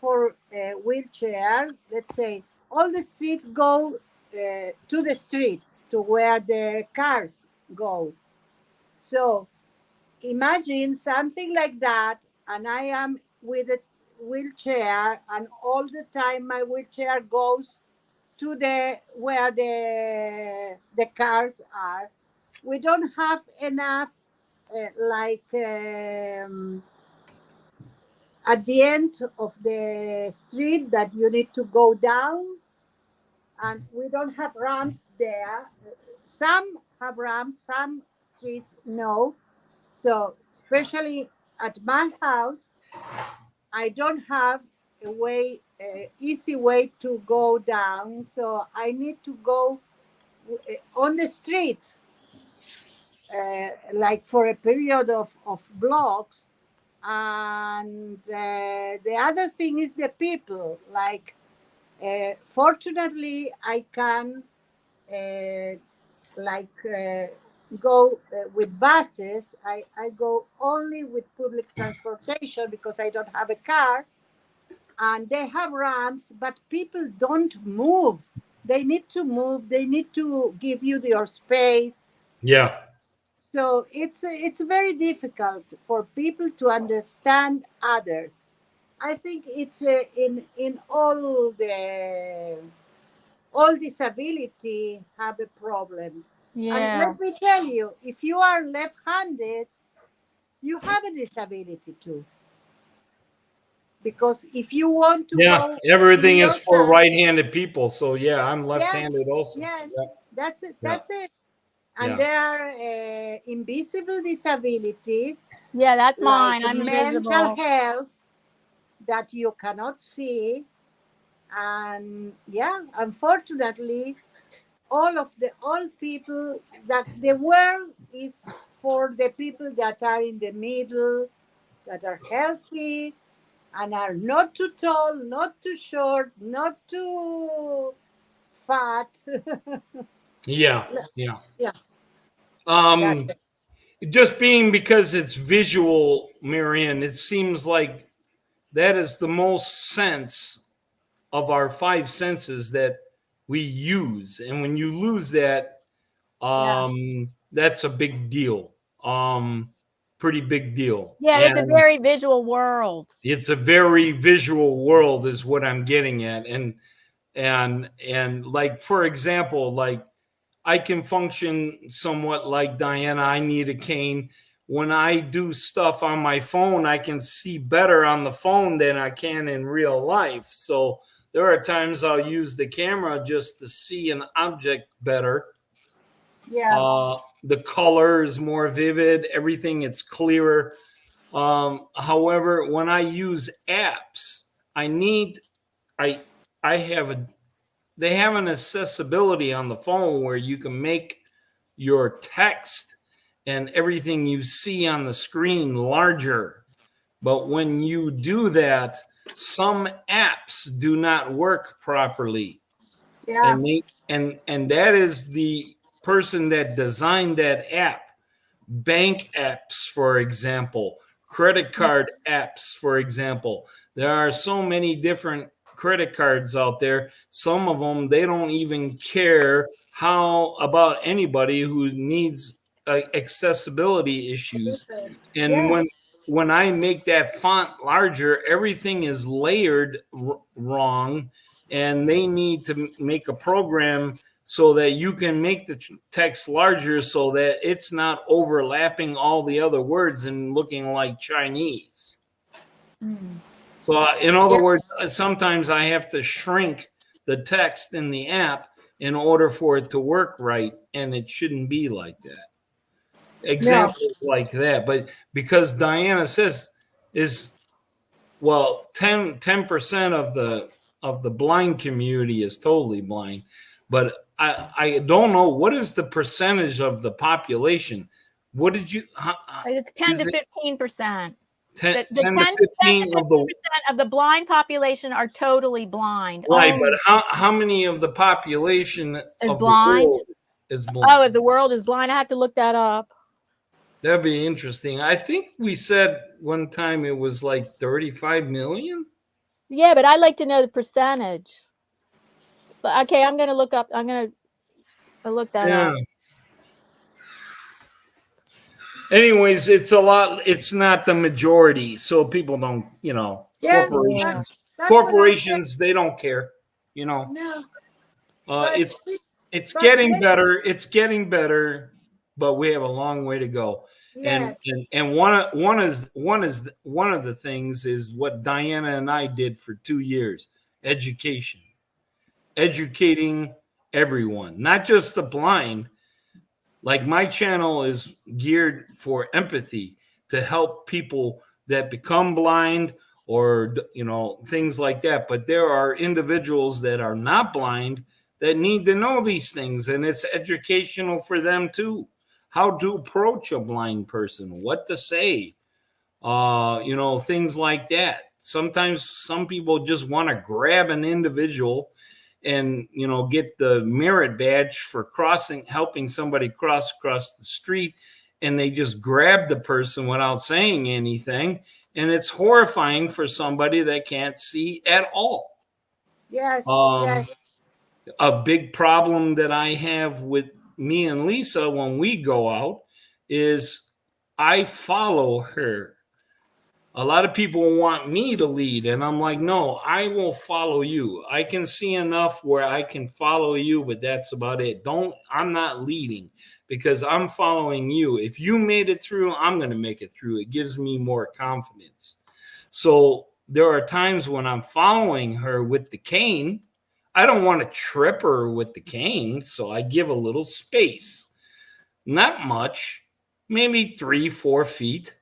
for a wheelchair. Let's say all the streets go to the street, to where the cars go. So imagine something like that, and I am with a wheelchair, and all the time my wheelchair goes to the where the cars are. We don't have enough at the end of the street that you need to go down, and we don't have ramps there. Some have ramps, some streets no. So especially at my house, I don't have easy way to go down. So I need to go on the street, like for a period of blocks. And the other thing is the people. Like, fortunately, I can uh, go with buses. I go only with public transportation because I don't have a car. And they have ramps, but people don't move. They need to move. They need to give you your space. Yeah. So it's very difficult for people to understand others. I think it's in all disability have a problem. Yeah. And let me tell you, if you are left-handed, you have a disability too. because if you want to Yeah, go everything in is your for hand, right-handed people. So yeah, I'm left-handed also. yes, Yeah, that's it. yeah, That's it. And yeah. there are invisible disabilities Yeah, that's like mine. I'm mental invisible. health that you cannot see. And yeah, unfortunately, all people, that the world is for the people that are in the middle, that are healthy and are not too tall, not too short, not too fat. Yeah, yeah. Yeah, that's Um, it. just being because it's visual, Marianne, it seems like that is the most sense of our five senses that we use. And when you lose that, Yeah. that's a big deal. Pretty big deal. Yeah, it's a And very visual world. it's a very visual world is what I'm getting at. And like, for example, like I can function somewhat like Diana. I need a cane. When I do stuff on my phone, I can see better on the phone than I can in real life. So there are times I'll use the camera just to see an object better. Yeah, The color is more vivid, everything it's clearer. However, when I use apps, I need I I have a they have an accessibility on the phone where you can make your text and everything you see on the screen larger. But when you do that, some apps do not work properly. yeah, And that is the person that designed that app. Bank apps, for example, credit card apps, for example. There are so many different credit cards out there. Some of them, they don't even care how about anybody who needs accessibility issues. And yes, when I make that font larger, everything is layered wrong, and they need to make a program so that you can make the text larger so that it's not overlapping all the other words and looking like Chinese. So, in other yeah. words, sometimes I have to shrink the text in the app in order for it to work right, and it shouldn't be like that. No, Examples like that, but because Diana says is well 10% of the blind community is totally blind, but I don't know what is the percentage of the population. What did you It's 10 is to it 15%. 10, The 10 to 10 to 15 of the 15% of the blind population are totally blind. right, but Only how many of the population is of the blind. world is blind? Oh, if the world is blind, I have to look that up. That'd be interesting. I think we said one time it was like 35 million. Yeah, but I'd like to know the percentage. But okay, I'm gonna look up. I'm gonna look that Yeah. up. Anyways, it's a lot. It's not the majority, so people don't. yeah, Yeah. that's what I say. Corporations, they don't care. You know, No, uh, but it's it's but getting yes, better. It's getting better, but we have a long way to go. And yes, and, and one of the things is what Diana and I did for 2 years: education, educating everyone, not just the blind. Like my channel is geared for empathy to help people that become blind or things like that, but there are individuals that are not blind that need to know these things, and it's educational for them too. How to approach a blind person, what to say, things like that. Sometimes some people just want to grab an individual and get the merit badge for helping somebody across the street, and they just grab the person without saying anything, and it's horrifying for somebody that can't see at all. yes, um, yes, a big problem that I have with me and Lisa when we go out is I follow her. A lot of people want me to lead, and I'm like, no, I will follow you. I can see enough where I can follow you, but that's about it. I'm not leading because I'm following you. If you made it through, I'm going to make it through. It gives me more confidence. So there are times when I'm following her with the cane. I don't want to trip her with the cane, so I give a little space. Not much, maybe 3-4 feet.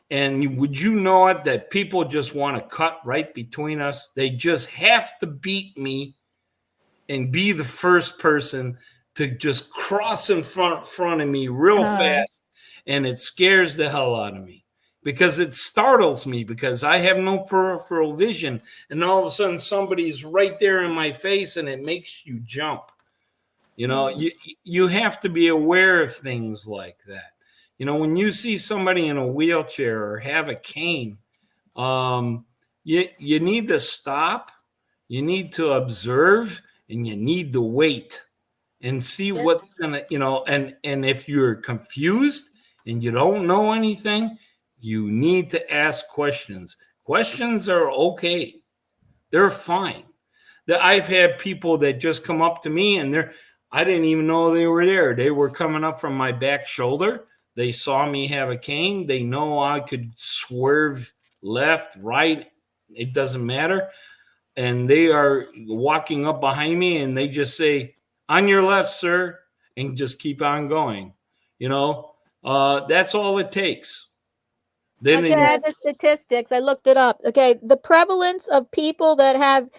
And would you know it that people just want to cut right between us? They just have to beat me and be the first person to just cross in front of me real fast. And it scares the hell out of me because it startles me because I have no peripheral vision. And all of a sudden somebody's right there in my face and it makes you jump. You know, you have to be aware of things like that. You know, when you see somebody in a wheelchair or have a cane, you need to stop, you need to observe, and you need to wait and see what's gonna, you know, and if you're confused and you don't know anything, you need to ask questions. Questions are okay. They're fine. I've had people that just come up to me and I didn't even know they were there. They were coming up from my back shoulder. They saw me have a cane. They know I could swerve left, right. It doesn't matter. And they are walking up behind me and they just say, "On your left, sir," and just keep on going. You know, that's all it takes. Then Okay, I have the statistics. I looked it up. Okay, the prevalence of people that have,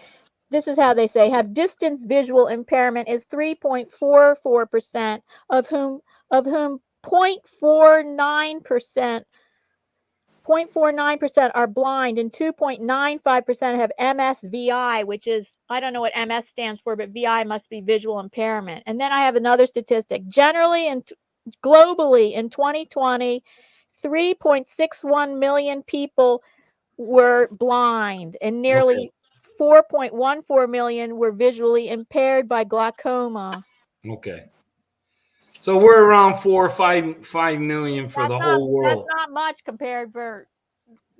this is how they say, have distance visual impairment is 3.44%, of whom 0.49% are blind and 2.95% have MSVI, which is, I don't know what MS stands for, but VI must be visual impairment. And then I have another statistic. Generally and globally in 2020, 3.61 million people were blind and nearly 4.14 million were visually impaired by glaucoma. Okay. So we're around 4 or 5 million for the whole world. That's not much compared for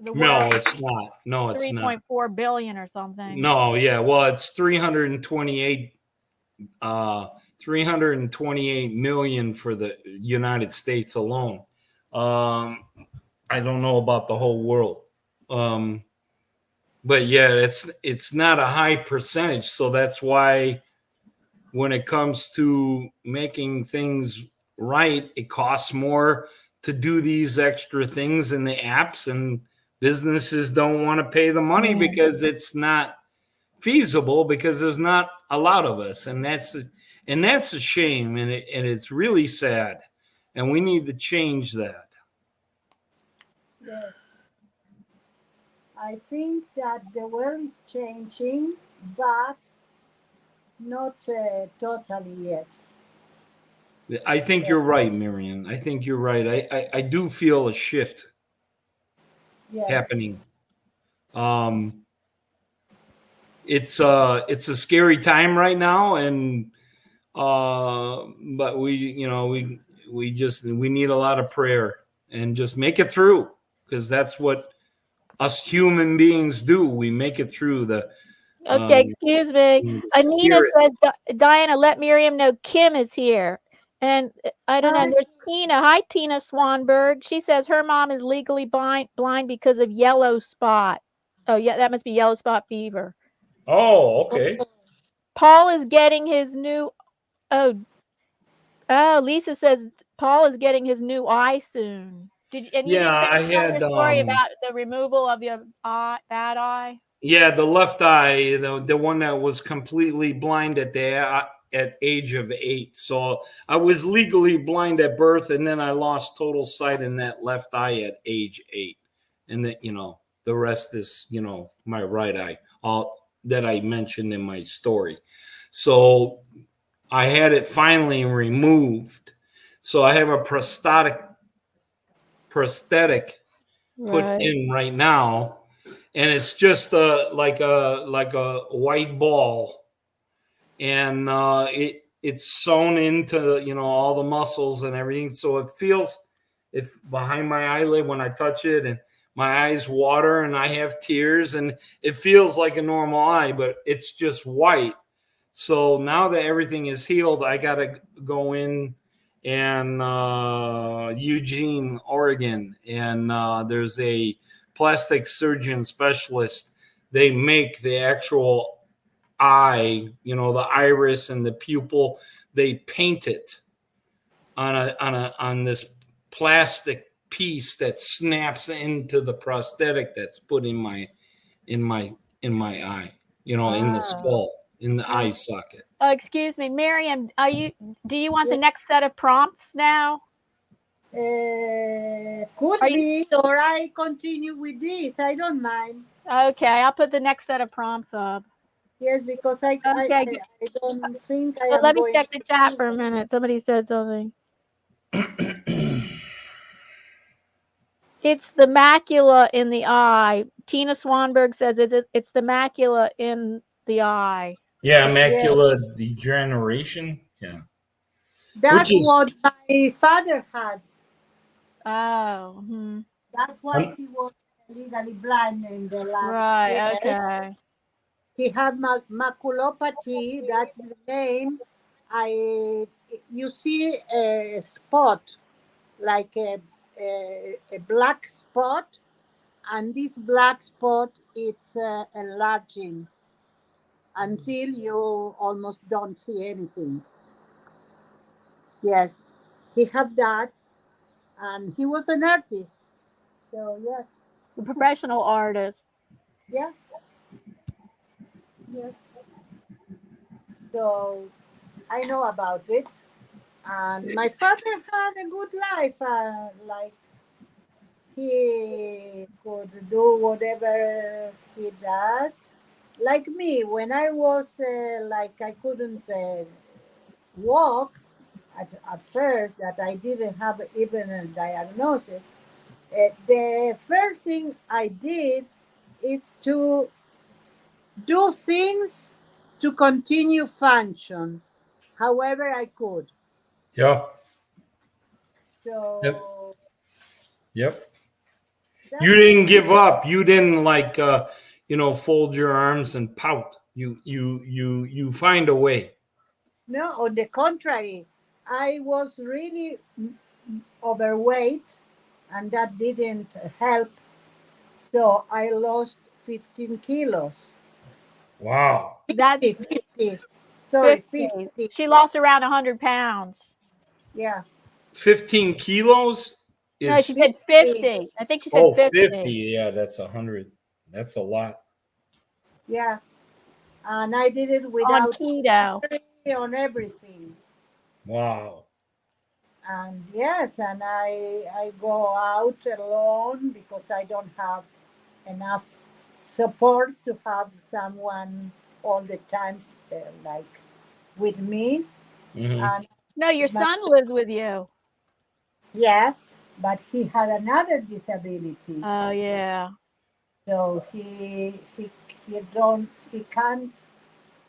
the No, world. it's not. No, it's not. 3.4 billion or something. No, yeah. Well, it's 328 million for the United States alone. I don't know about the whole world. But yeah, it's not a high percentage. So that's why when it comes to making things right, it costs more to do these extra things in the apps, and businesses don't want to pay the money because it's not feasible because there's not a lot of us, and that's a shame, and it's really sad, and we need to change that. Yes. I think that the world is changing, but not totally yet. I think you're right, Miriam. I think you're right. I do feel a shift happening. It's a scary time right now, and but we need a lot of prayer and just make it through, because that's what us human beings do. We make it through the. Okay, excuse me. Anita says, Diana, let Miriam know Kim is here. And I don't know. There's Tina. Hi, Tina Swanberg. She says her mom is legally blind because of yellow spot. Oh, yeah, that must be yellow spot fever. Oh, okay. Paul is getting his new. Oh, Lisa says Paul is getting his new eye soon. I had the story about the removal of your bad eye. Yeah, the left eye, the one that was completely blind at age of 8. So I was legally blind at birth, and then I lost total sight in that left eye at age 8. And then, the rest is, my right eye, all that I mentioned in my story. So I had it finally removed. So I have a prosthetic put in right now. And it's just like a white ball, and it's sewn into all the muscles and everything. So it feels behind my eyelid when I touch it, and my eyes water, and I have tears, and it feels like a normal eye, but it's just white. So now that everything is healed, I gotta go in and Eugene, Oregon, and there's a plastic surgeon specialist, they make the actual eye, you know, the iris and the pupil. They paint it on this plastic piece that snaps into the prosthetic that's put in my eye, you know, in the skull, in the eye socket. Oh, excuse me, Miriam. Do you want the Yes. next set of prompts now? Could Are you- be, or I continue with this. I don't mind. Okay, I'll put the next set of prompts up. Yes, because I don't think I But am let me going check the to chat do for a minute. Somebody said something. It's the macula in the eye. Tina Swanberg says it's the macula in the eye. Yeah, macular degeneration. Yeah. That's what my father had. Oh. That's why he was legally blind in the last Right. year. Okay. He had maculopathy. That's the name. You see a spot, like a black spot, and this black spot it's enlarging until you almost don't see anything. Yes, he had that, and he was an artist. So yes, The professional artist. yeah, yes. So I know about it, and my father had a good life. Like he could do whatever he does. Like me, when I was like I couldn't walk at first, that I didn't have even a diagnosis. The first thing I did is to do things to continue function, however I could. Yeah. So Yep. that's You it. didn't give up. You didn't like you know, fold your arms and pout. You find a way. No, on the contrary, I was really overweight, and that didn't help. So I lost 15 kilos. Wow. That's 50. Sorry, 50. 50. She lost around 100 pounds. Yeah. 15 kilos No, she is said 50. I think she said 50. 50. Yeah, that's 100. That's a lot. Yeah. And I did it On without keto. surgery, on everything. Wow. And yes, and I go out alone because I don't have enough support to have someone all the time like with me. Mm-hmm. And No, your my, son lived with you. yeah, but he had another disability. Oh, yeah. So he can't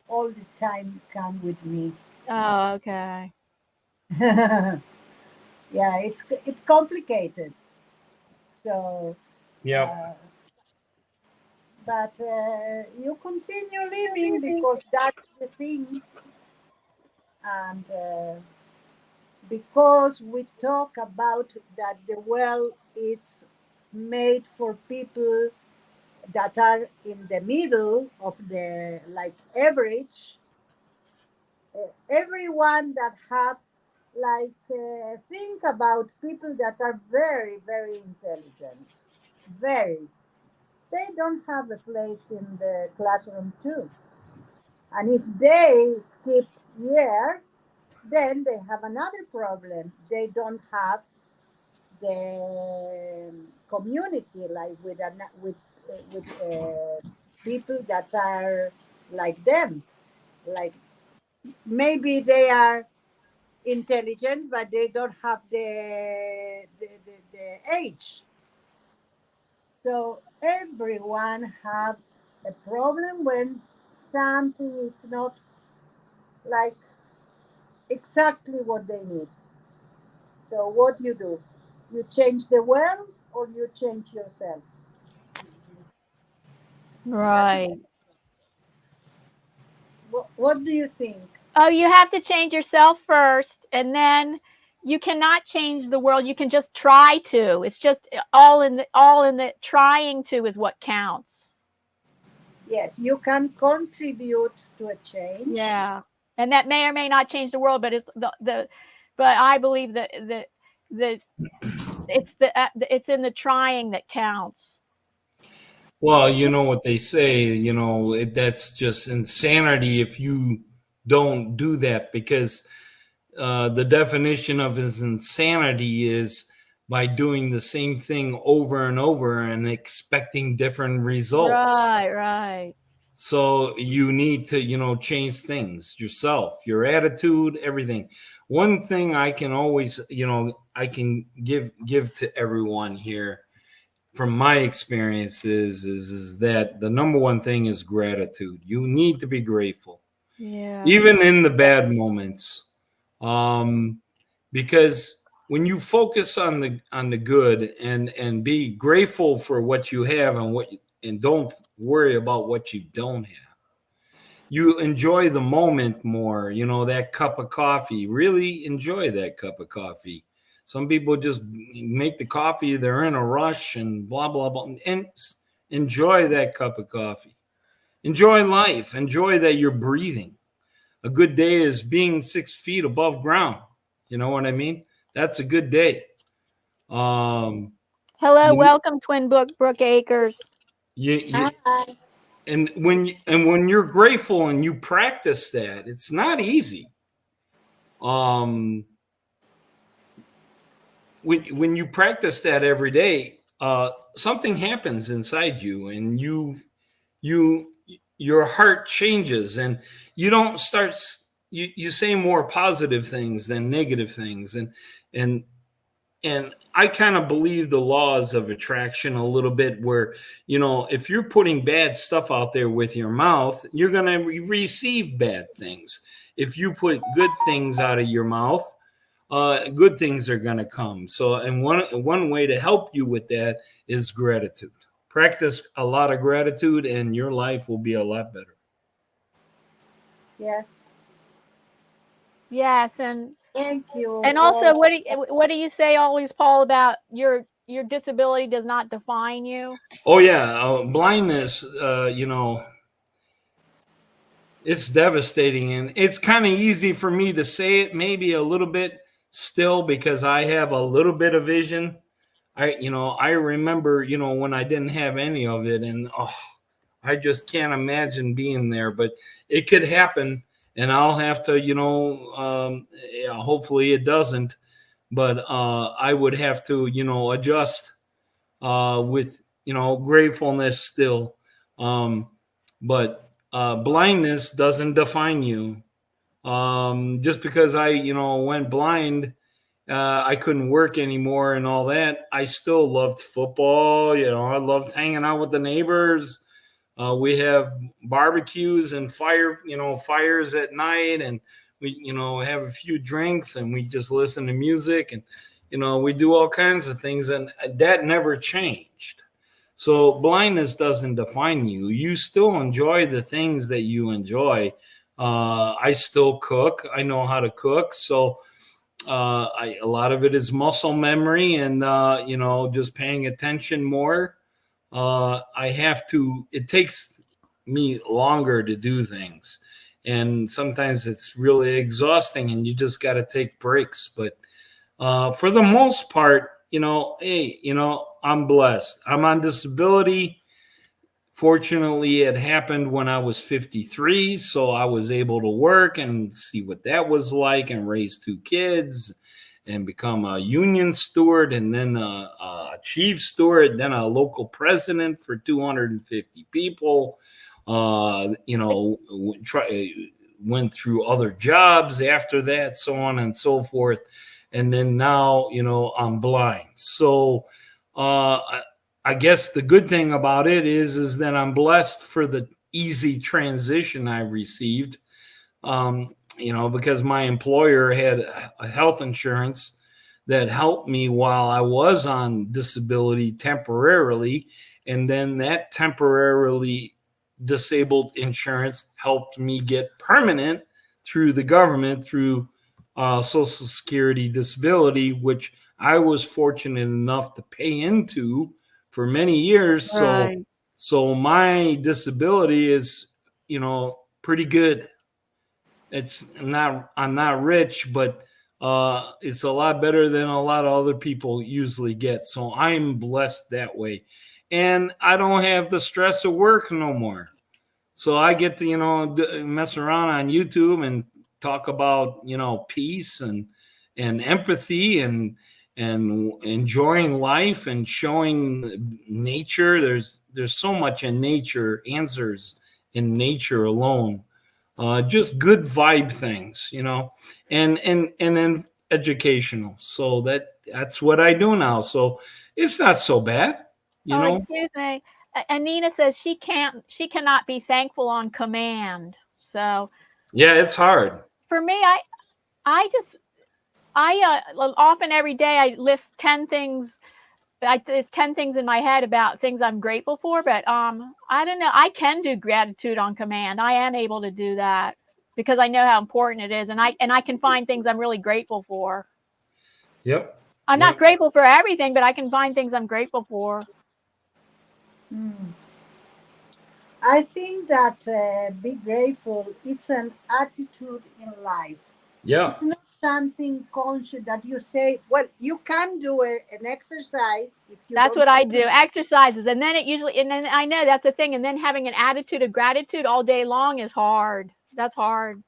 all the time come with me. Oh, okay. Yeah, it's complicated. So, Yep. but you continue living because that's the thing, and because we talk about that the well it's made for people that are in the middle of the like average. Everyone that have like think about people that are very very intelligent, very, they don't have a place in the classroom too, and if they skip years, then they have another problem. They don't have the community like with people that are like them, like maybe they are intelligent, but they don't have the age. So everyone have a problem when something is not like exactly what they need. So what you do? You change the world or you change yourself? That's it. Right. What do you think? Oh, you have to change yourself first, and then you cannot change the world. You can just try to. It's just all in the trying to is what counts. Yes, you can contribute to a change. Yeah, and that may or may not change the world, but it's but I believe that it's in the trying that counts. Well, you know what they say, you know, that's just insanity if you don't do that, because the definition of his insanity is by doing the same thing over and over and expecting different results. Right. So you need to, you know, change things yourself, your attitude, everything. One thing I can always, you know, I can give to everyone here from my experiences is that the number one thing is gratitude. You need to be grateful. Yeah. Even in the bad moments. Because when you focus on the good and be grateful for what you have and don't worry about what you don't have, you enjoy the moment more. You know, that cup of coffee, really enjoy that cup of coffee. Some people just make the coffee, they're in a rush and blah blah blah, and enjoy that cup of coffee. Enjoy life, enjoy that you're breathing. A good day is being 6 feet above ground. You know what I mean? That's a good day. Hello, you- welcome, Twin Brook Acres. And when you're grateful and you practice that, it's not easy. When you practice that every day, something happens inside you, and your heart changes, and you don't start. You say more positive things than negative things, and I kind of believe the laws of attraction a little bit, where, you know, if you're putting bad stuff out there with your mouth, you're going to receive bad things. If you put good things out of your mouth, good things are going to come. So, and one way to help you with that is gratitude. Practice a lot of gratitude and your life will be a lot better. Yes, and thank you. And also, what do you say always, Paul, about your disability does not define you? Oh yeah, blindness. You know, it's devastating, and it's kind of easy for me to say it, maybe a little bit still, because I have a little bit of vision. I remember, you know, when I didn't have any of it, and I just can't imagine being there, but it could happen, and I'll have to, you know, hopefully it doesn't, but I would have to, you know, adjust with, you know, gratefulness still. But blindness doesn't define you. Just because I, you know, went blind, I couldn't work anymore and all that, I still loved football. You know, I loved hanging out with the neighbors. We have barbecues and fires at night, and we, you know, have a few drinks, and we just listen to music, and, you know, we do all kinds of things, and that never changed. So blindness doesn't define you. You still enjoy the things that you enjoy. I still cook. I know how to cook. So a lot of it is muscle memory and, you know, just paying attention more. It takes me longer to do things. And sometimes it's really exhausting and you just got to take breaks. But for the most part, you know, hey, you know, I'm blessed. I'm on disability. Fortunately, it happened when I was 53, so I was able to work and see what that was like and raise 2 kids and become a union steward, and then a chief steward, then a local president for 250 people. You know, went through other jobs after that, so on and so forth. And then now, you know, I'm blind. So I guess the good thing about it is that I'm blessed for the easy transition I received. You know, because my employer had a health insurance that helped me while I was on disability temporarily. And then that temporarily disabled insurance helped me get permanent through the government, through Social Security disability, which I was fortunate enough to pay into for many years. Right. So my disability is, pretty good. I'm not rich, but it's a lot better than a lot of other people usually get. So I'm blessed that way. And I don't have the stress of work no more. So I get to, mess around on YouTube and talk about, peace and empathy and enjoying life and showing nature. There's so much in nature, answers in nature alone. Just good vibe things, and then educational. So that's what I do now. So it's not so bad, Excuse me. And Nina says she cannot be thankful on command. So Yeah, it's hard. for me, I often every day I list 10 things. It's 10 things in my head about things I'm grateful for, but I don't know. I can do gratitude on command. I am able to do that because I know how important it is, and I can find things I'm really grateful for. Yep. I'm not grateful for everything, but I can find things I'm grateful for. I think that be grateful, it's an attitude in life. Yeah. It's not something conscious that you say, well, you can do an exercise if you That's don't what I feel do, exercises. And then and then I know that's the thing. And then having an attitude of gratitude all day long is hard. That's hard.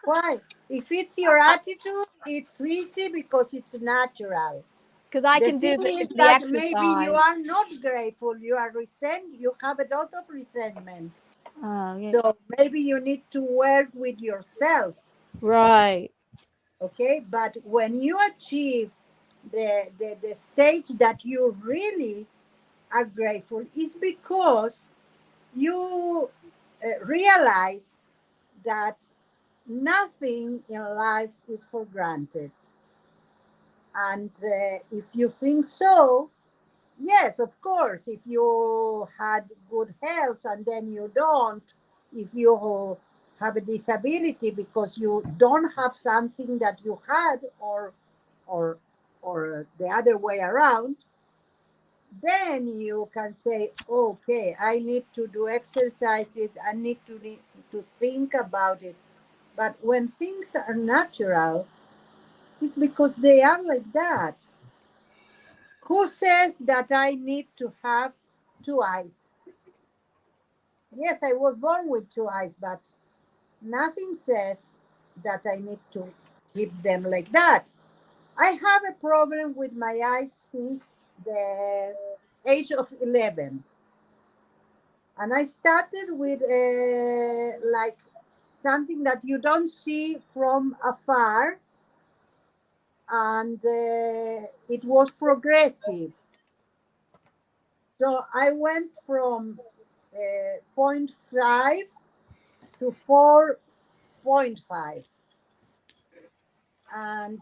why. If it's your attitude, it's easy because it's natural. Because I The can do thing is the that maybe you exercise. are not grateful, you have a lot of resentment. Yeah. So maybe you need to work with yourself. Right. Okay, but when you achieve the stage that you really are grateful, is because you realize that nothing in life is for granted. And if you think so, yes, of course, if you had good health and then you don't, if you have a disability because you don't have something that you had, or the other way around, then you can say, okay, I need to do exercises, I need to think about it. But when things are natural, it's because they are like that. Who says that I need to have two eyes? Yes, I was born with two eyes, but nothing says that I need to keep them like that. I have a problem with my eyes since the age of 11. And I started with like something that you don't see from afar, and it was progressive. So I went from 0.5 to 4.5. And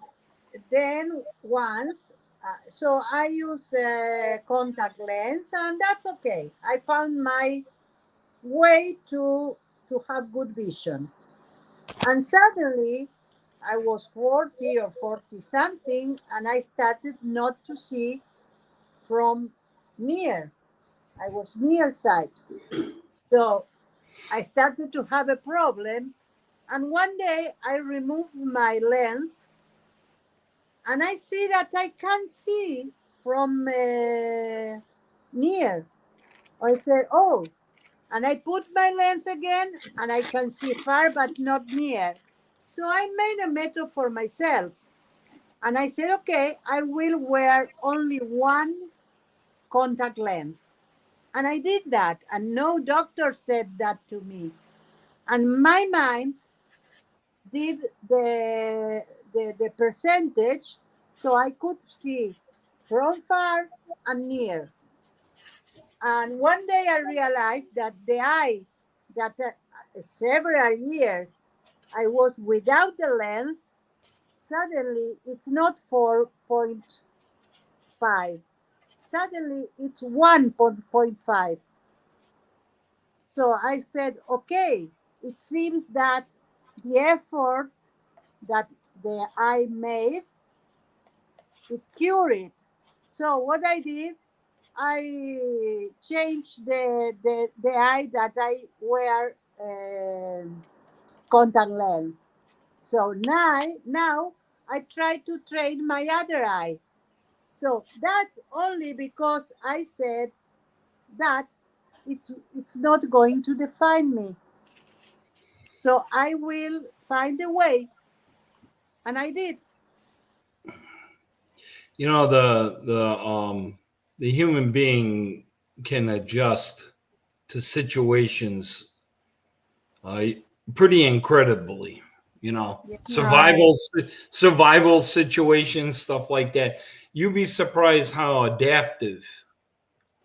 then once, so I use a contact lens, and that's okay. I found my way to have good vision. And suddenly, I was 40 or 40 something, and I started not to see from near. I was nearsight. So I started to have a problem. And one day I removed my lens, and I see that I can't see from near. I said, oh, and I put my lens again, and I can see far but not near. So I made a method for myself. And I said, okay, I will wear only one contact lens. And I did that, and no doctor said that to me. And my mind did the percentage, so I could see from far and near. And one day I realized that the eye that several years I was without the lens, suddenly it's not 4.5. Suddenly it's 1.5. So I said, okay, it seems that the effort that the eye made, it cured it. So what I did, I changed the eye that I wear contact lens. So now I try to train my other eye. So that's only because I said that it's not going to define me. So I will find a way, and I did. You know, the human being can adjust to situations pretty incredibly. You know, Yeah. survival situations, stuff like that. You'd be surprised how adaptive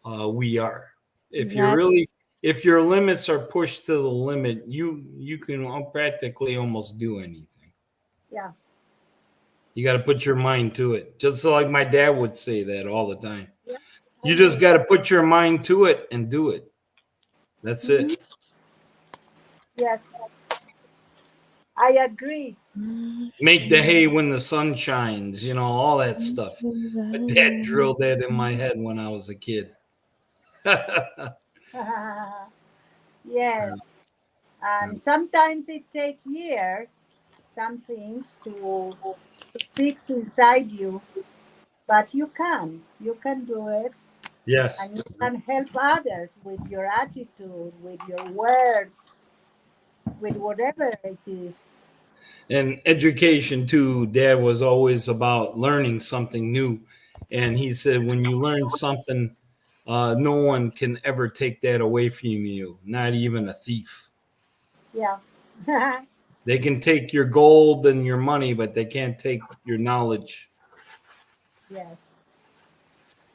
we are. If you That's really, if your limits are pushed to the limit, you can practically almost do anything. Yeah. You got to put your mind to it. Just like my dad would say that all the time. Yeah. I You just know. got to put your mind to it and do it. That's Mhm. it. Yes, I agree. Make the hay when the sun shines, you know, all that stuff. My dad drilled that in my head when I was a kid. Yes, and sometimes it takes years, some things to fix inside you, but you can do it, Yes. and you can help others with your attitude, with your words, with whatever it is. And education too, dad was always about learning something new. And he said, when you learn something, no one can ever take that away from you, not even a thief. Yeah. They can take your gold and your money, but they can't take your knowledge. Yes.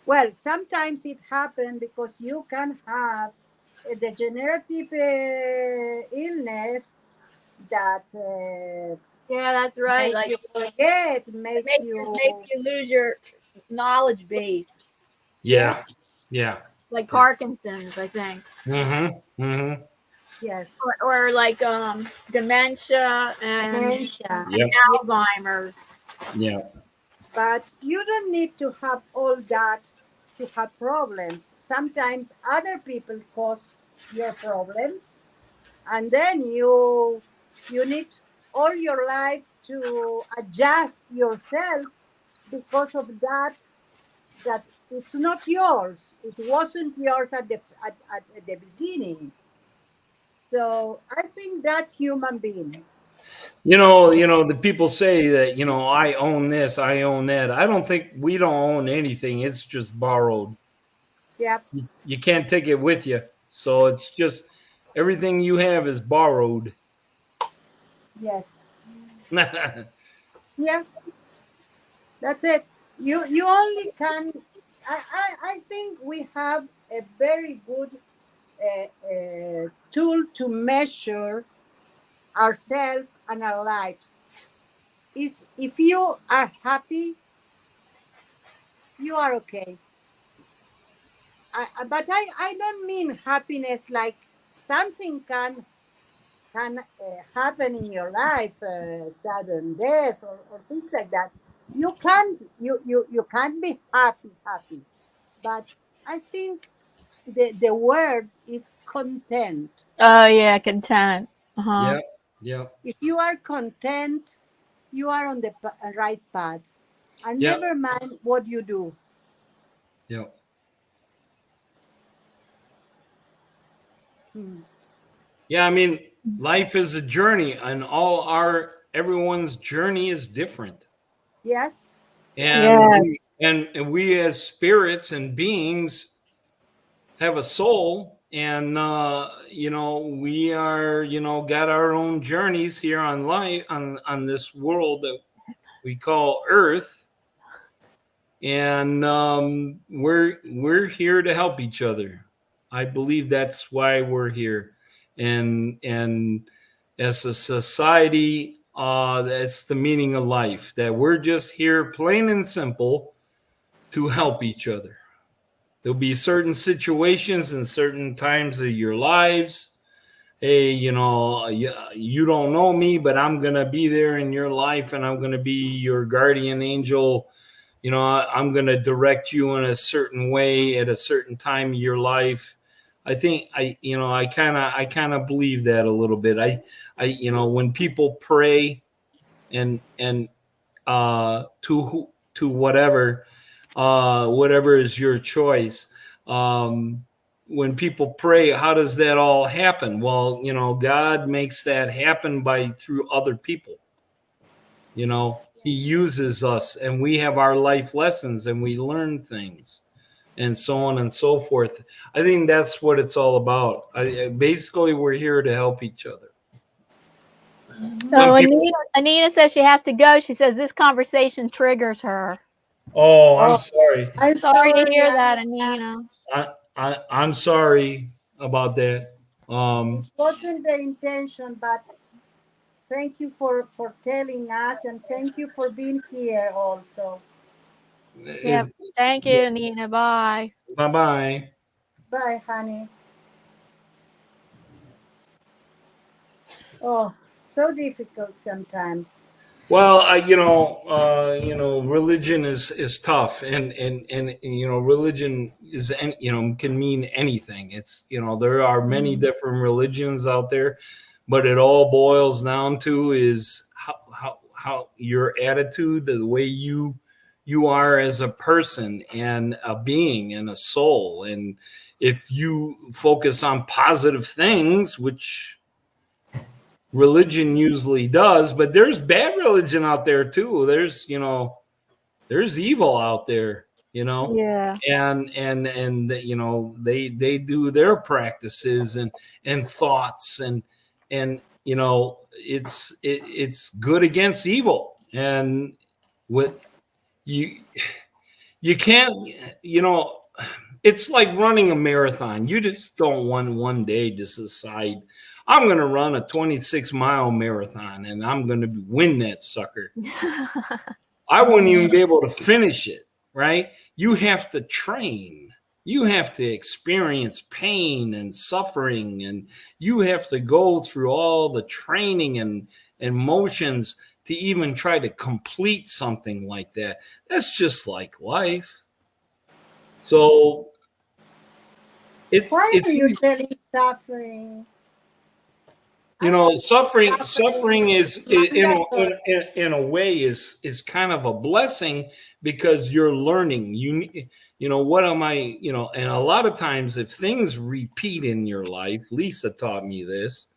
Well, sometimes it happens because you can have a degenerative illness that yeah, that's right. make Like you forget, make you, make you lose your knowledge base, yes, Yeah. Yeah. like Yeah. Parkinson's, I think, Mm-hmm. Mm-hmm. yes, or like dementia dementia. Yep. Yeah. Alzheimer's. Yeah. But you don't need to have all that to have problems. Sometimes other people cause your problems, and then you need all your life to adjust yourself because of that it's not yours. It wasn't yours at the beginning. So I think that's human being. The people say that, I own this, I own that. I don't think we don't own anything. It's just borrowed. Yep. You can't take it with you. So it's just everything you have is borrowed. Yes. Yeah. Yeah. That's it. You only can. I think we have a very good tool to measure ourselves and our lives. Is if you are happy, you are okay. But I don't mean happiness like something can happen in your life, sudden death or things like that. You can't be happy. But I think the word is content. Oh yeah, content. Uh-huh. Yeah. If you are content, you are on the right path. And Yeah. never mind what you do. Yeah. Hmm. Yeah. I mean, life is a journey, and everyone's journey is different. Yes. Yes. And Yeah. we as spirits and beings have a soul, and we are, got our own journeys here on life, on this world that we call Earth. And we're here to help each other. I believe that's why we're here. And as a society, that's the meaning of life, that we're just here plain and simple to help each other. There'll be certain situations and certain times of your lives, hey, you don't know me, but I'm going to be there in your life, and I'm going to be your guardian angel. I'm going to direct you in a certain way at a certain time of your life. I think I kind of believe that a little bit. When people pray and to whatever is your choice. When people pray, how does that all happen? Well, God makes that happen through other people. He uses us, and we have our life lessons, and we learn things, and so on and so forth. I think that's what it's all about. Basically, we're here to help each other. So Anita says she has to go. She says this conversation triggers her. Oh, I'm sorry. I'm Sorry to hear that, Anita. I'm sorry about that. It wasn't the intention, but thank you for telling us, and thank you for being here also. Yeah, thank you, Anita. Bye. Bye-bye. Bye, honey. Oh, so difficult sometimes. Well, religion is tough, and religion is, can mean anything. It's, there are many different religions out there, but it all boils down to is how your attitude, the way you are as a person and a being and a soul. And if you focus on positive things, which religion usually does, but there's bad religion out there too. There's evil out there, Yeah. and they do their practices and thoughts, and it's good against evil. And with you can't, it's like running a marathon. You just don't want one day to decide, I'm going to run a 26-mile marathon and I'm going to win that sucker. I wouldn't even be able to finish it, right? You have to train. You have to experience pain and suffering, and you have to go through all the training and motions to even try to complete something like that. That's just like life. So why are you telling suffering? Suffering is in a way is kind of a blessing, because you're learning. What am I? And a lot of times, if things repeat in your life, Lisa taught me this.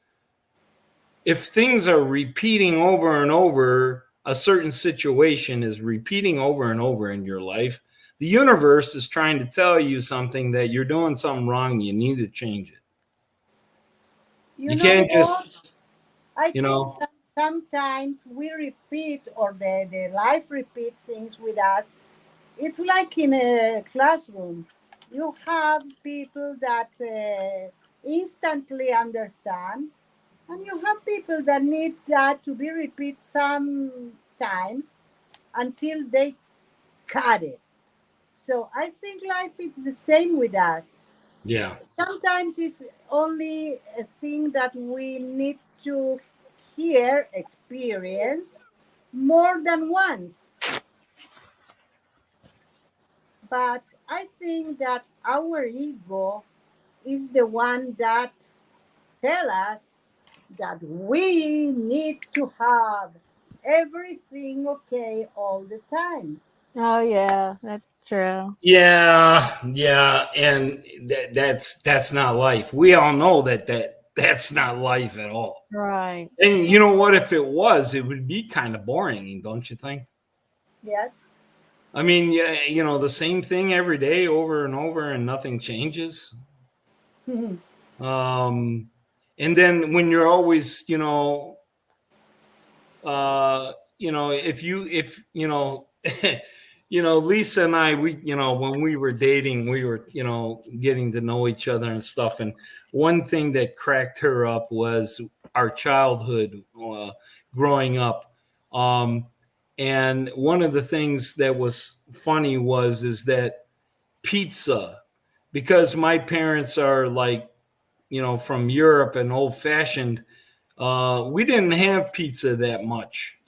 If things are repeating over and over, a certain situation is repeating over and over in your life, the universe is trying to tell you something, that you're doing something wrong. You need to change it. You can't just, I think sometimes we repeat, or the life repeats things with us. It's like in a classroom. You have people that instantly understand, and you have people that need that to be repeated sometimes until they cut it. So I think life is the same with us. Yeah. Sometimes it's only a thing that we need to hear, experience more than once. But I think that our ego is the one that tell us that we need to have everything okay all the time. Oh yeah, that's true. Yeah, and that's not life. We all know that's not life at all. Right. And you know what? If it was, it would be kind of boring, don't you think? Yes. I mean, yeah, the same thing every day, over and over, and nothing changes. And then when you're always, if Lisa and I, we, when we were dating, we were, getting to know each other and stuff. And one thing that cracked her up was our childhood, growing up. And one of the things that was funny is that pizza, because my parents are like from Europe and old fashioned, we didn't have pizza that much.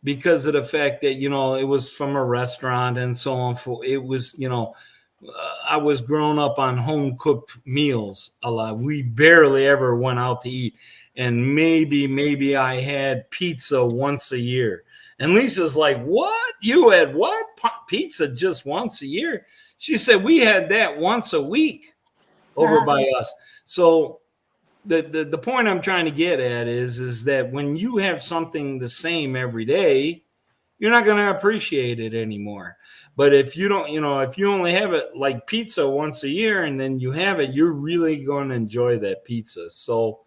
Because of the fact that it was from a restaurant and so on. It was I was grown up on home cooked meals a lot. We barely ever went out to eat, and maybe I had pizza once a year. And Lisa's like, "What? You had what? Pizza just once a year?" She said we had that once a week over by us. So the point I'm trying to get at is that when you have something the same every day, you're not going to appreciate it anymore. But if you don't, if you only have it like pizza once a year and then you have it, you're really going to enjoy that pizza. So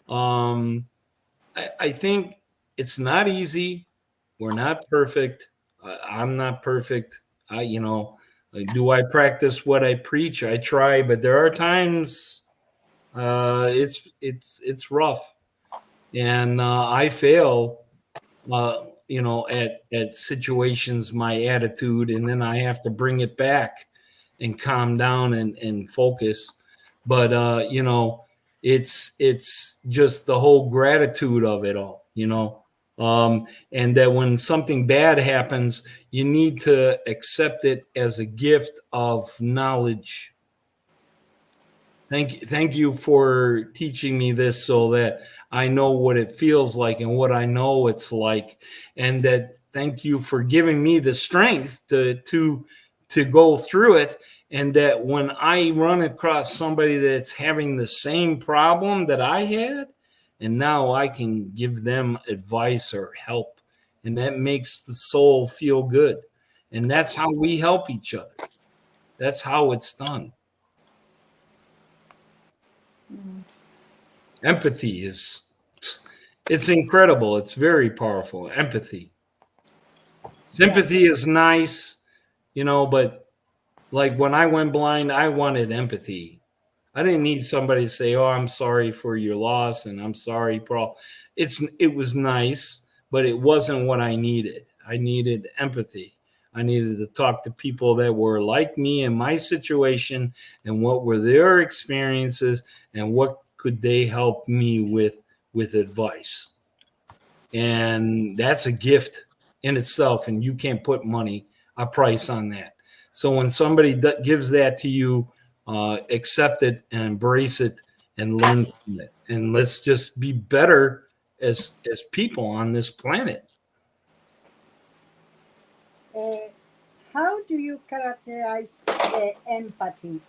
I think it's not easy. We're not perfect. I'm not perfect. Do I practice what I preach? I try, but there are times it's rough, and I fail at situations, my attitude, and then I have to bring it back and calm down and focus. But it's just the whole gratitude of it all, and that when something bad happens, you need to accept it as a gift of knowledge. Thank you for teaching me this so that I know what it feels like and what I know it's like, and that thank you for giving me the strength to go through it, and that when I run across somebody that's having the same problem that I had, and now I can give them advice or help, and that makes the soul feel good, and that's how we help each other. That's how it's done. Empathy it's incredible. It's very powerful. Empathy. Sympathy is nice, but like when I went blind, I wanted empathy. I didn't need somebody to say, "Oh, I'm sorry for your loss," and "I'm sorry, Paul." It was nice, but it wasn't what I needed. I needed empathy. I needed to talk to people that were like me in my situation, and what were their experiences, and what could they help me with advice. And that's a gift in itself, and you can't put a price on that. So when somebody gives that to you, accept it and embrace it and learn from it, and let's just be better as people on this planet. How do you characterize empathy?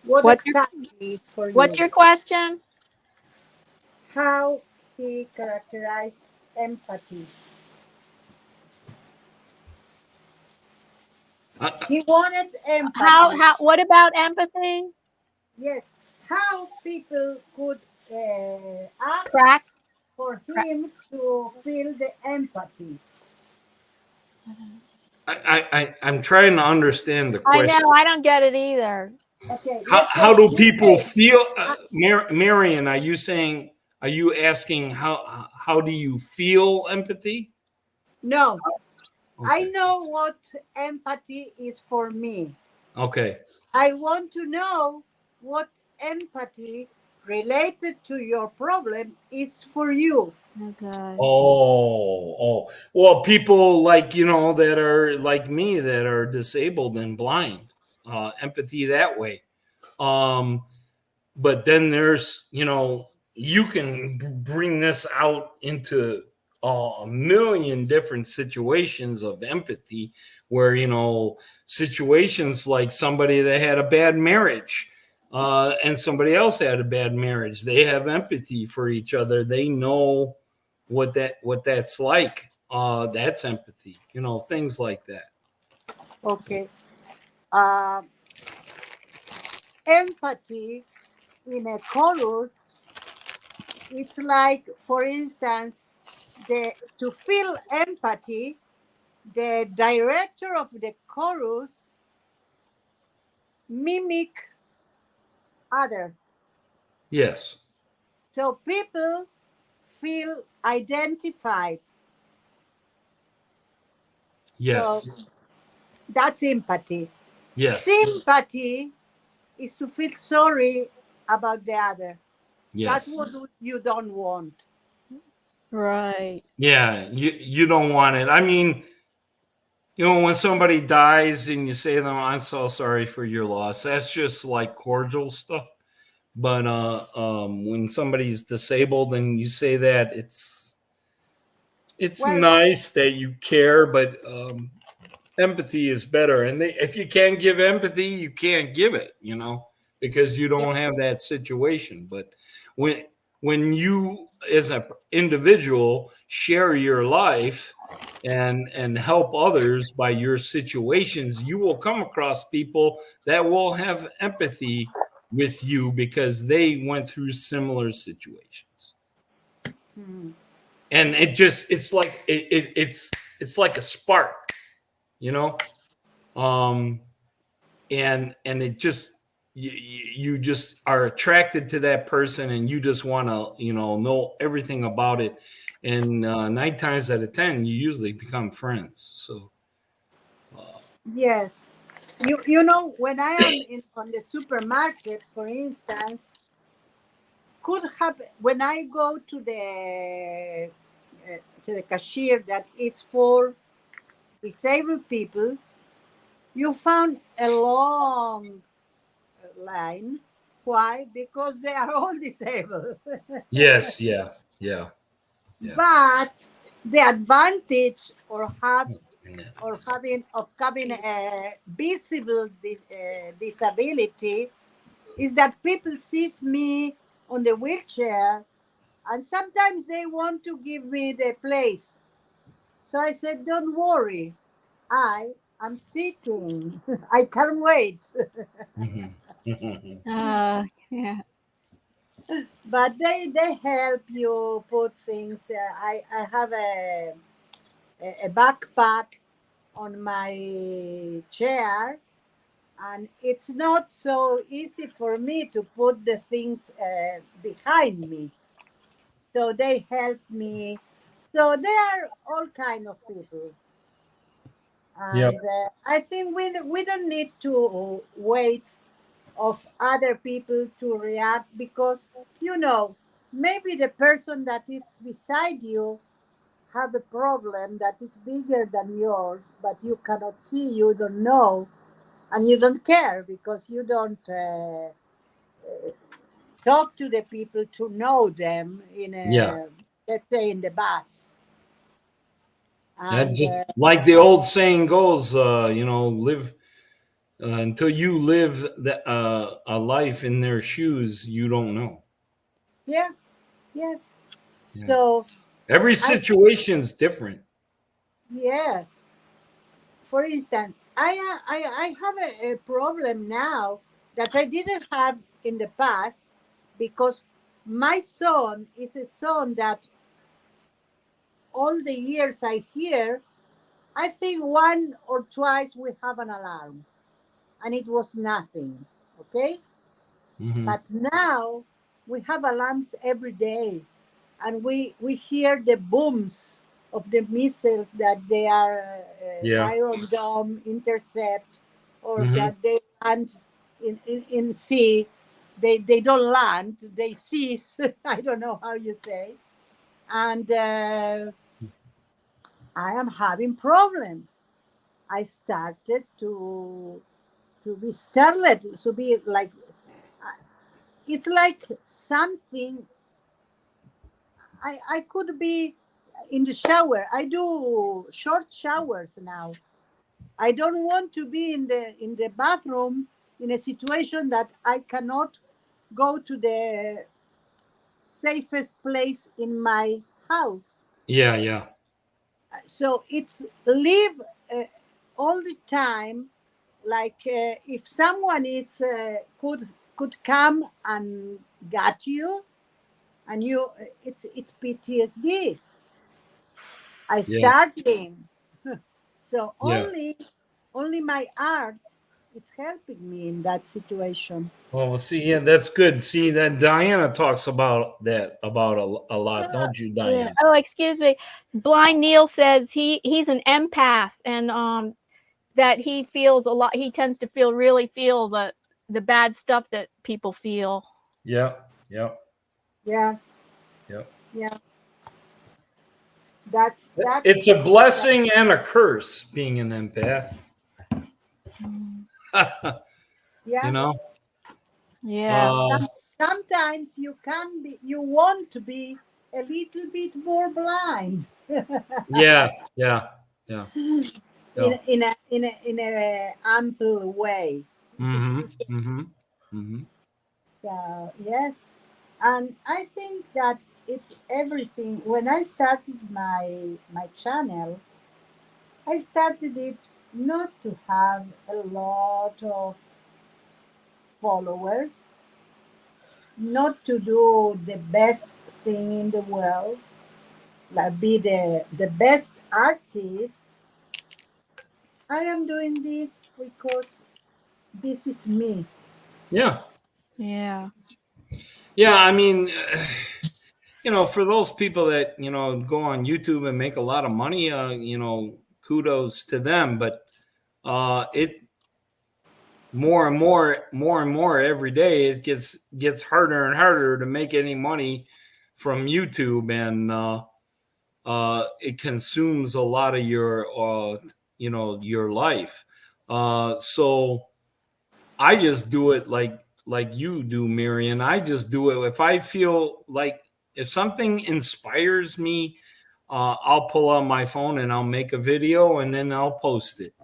What exactly is for you? What's your question? How he characterized empathy? He wanted empathy. How? What about empathy? Yes. How people could act for him to feel the empathy. I'm trying to understand the question. I know, I don't get it either. Okay. How do people feel? Marion, are you asking how do you feel empathy? No. Okay. I know what empathy is for me. Okay. I want to know what empathy related to your problem is for you. Okay. Oh. Well, people that are like me, that are disabled and blind, empathy that way. But then there's, you can bring this out into a million different situations of empathy, where, situations like somebody that had a bad marriage, and somebody else had a bad marriage. They have empathy for each other. They know what that's like. That's empathy, things like that. Okay. Empathy in a chorus, it's like, for instance, to feel empathy, the director of the chorus mimic others. Yes. So people feel identified. Yes. So that's empathy. Yes. Sympathy is to feel sorry about the other. Yes. That's what you don't want. Right. Yeah, you don't want it. I mean, when somebody dies and you say to them, "I'm so sorry for your loss," that's just like cordial stuff. But when somebody's disabled and you say that, it's Well, nice that you care, but empathy is better. And if you can't give empathy, you can't give it, because you don't have that situation. But when you as an individual share your life and help others by your situations, you will come across people that will have empathy with you because they went through similar situations. hmm, And it's like a spark, you know um and it just you just are attracted to that person, and you just want to know everything about it. And 9 times out of 10 you usually become friends. So yes. You know, when I am on the supermarket, for instance, could happen when I go to the cashier that it's for disabled people. You found a long line. Why? Because they are all disabled. yes, yeah, yeah, yeah. But the advantage of having a visible disability is that people sees me on the wheelchair, and sometimes they want to give me the place. So I said, "Don't worry, I am sitting. I can wait." Mhm. Mhm. Yeah. But they help you put things. I have a backpack on my chair, and it's not so easy for me to put the things behind me. So they help me. So they are all kind of people, Yep. and I think we don't need to wait of other people to react, because maybe the person that is beside you have a problem that is bigger than yours, but you cannot see, you don't know, and you don't care because you don't talk to the people to know them in Yeah, a, let's say, in the bus. that And just like the old saying goes, live until you live a life in their shoes, you don't know. yeah, yes. Yeah. So Every I, situation's different. yeah, for instance, I have a problem now that I didn't have in the past, because my son is a son that all the years I hear, I think one or twice we have an alarm, and it was nothing. Okay. Hmm. But now we have alarms every day, and we hear the booms of the missiles that they are Yeah. Iron Dome intercept, or Hmm. that they land in sea. They don't land, they cease. I don't know how you say. And I am having problems. I started to be startled, to be like, it's like something. I could be in the shower. I do short showers now. I don't want to be in the bathroom in a situation that I cannot go to the safest place in my house. Yeah, yeah, So it's live all the time, like if someone is could come and got you, and you it's PTSD. I yeah, starting. So yeah. only my art is helping me in that situation. Well, we'll see. Yeah, that's good. See, that Diana talks about that about a lot, don't you, Yeah. Diana? Oh, excuse me. Blind Neil says he's an empath, and that he feels a lot. He tends to really feel the bad stuff that people feel. Yeah. Yeah. Yep. Yeah. That's It's a blessing and a curse being an empath. yeah. You know? Yeah. Sometimes you want to be a little bit more blind. Yeah. In a ample way. So yes, and I think that it's everything. When I started my channel, I started it not to have a lot of followers, not to do the best thing in the world, like be the best artist. I am doing this because this is me. Yeah. Yeah. Yeah. I mean, you know, for those people that, you know, go on YouTube and make a lot of money, you know, kudos to them. But it more and more every day, it gets harder and harder to make any money from YouTube, and it consumes a lot of your you know, your life. So I just do it like you do, Marion. I just do it if I feel like, if something inspires me, I'll pull out my phone and I'll make a video and then I'll post it.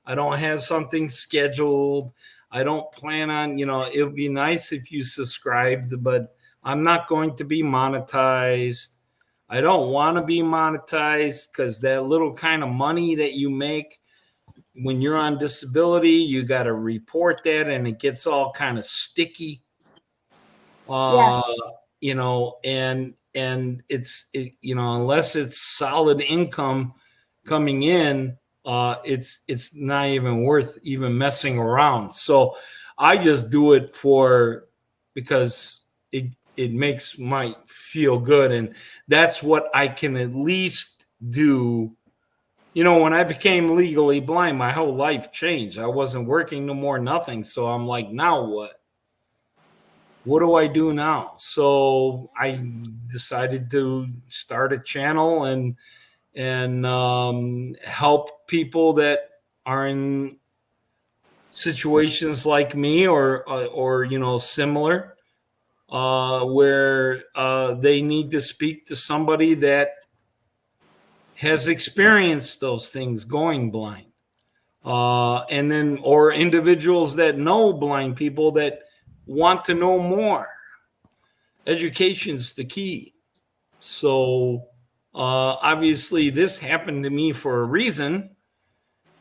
I don't have something scheduled. I don't plan on, you know, it would be nice if you subscribed, but I'm not going to be monetized. I don't want to be monetized because that little kind of money that you make when you're on disability, you got to report that and it gets all kind of sticky. Yeah. You know, and you know, unless it's solid income coming in, it's not even worth even messing around. So I just do it because it makes my feel good, and that's what I can at least do. You know, when I became legally blind, my whole life changed. I wasn't working no more, nothing. So I'm like, now what? What do I do now? So I decided to start a channel and help people that are in situations like me or you know, similar, where they need to speak to somebody that has experienced those things, going blind, and then, or individuals that know blind people that want to know more. Education's the key. So obviously this happened to me for a reason,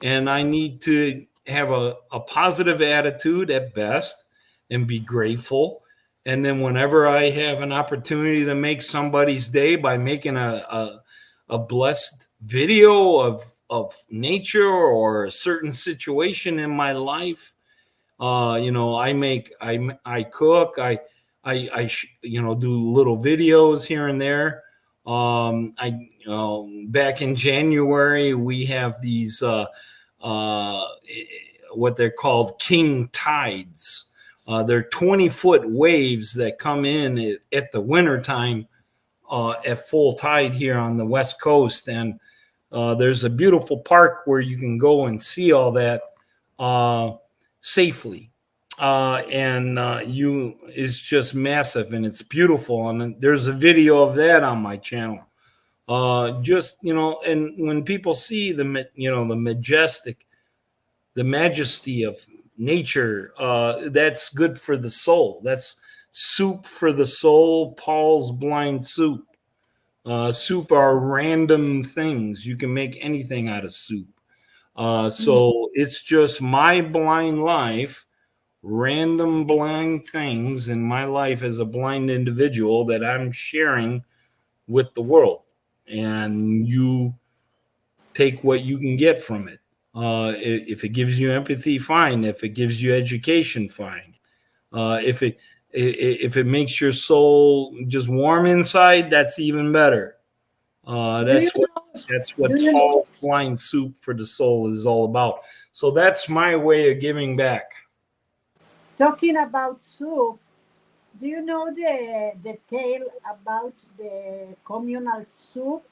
and I need to have a positive attitude at best and be grateful. And then whenever I have an opportunity to make somebody's day by making a blessed video of nature or a certain situation in my life, you know, I cook, you know, do little videos here and there. Back in January, we have these what they're called king tides. They're 20-foot waves that come in at the winter time, at full tide here on the West Coast. And there's a beautiful park where you can go and see all that safely. It's just massive and it's beautiful. And there's a video of that on my channel. Just, you know, and when people see the, you know, the majesty of nature, that's good for the soul. That's soup for the soul. Paul's blind soup. Soup are random things. You can make anything out of soup. So it's just my blind life, random blind things in my life as a blind individual that I'm sharing with the world. And you take what you can get from it. If it gives you empathy, fine. If it gives you education, fine. If it makes your soul just warm inside, that's even better. That's what Paul's blind soup for the soul is all about. So that's my way of giving back. Talking about soup, do you know the tale about the communal soup?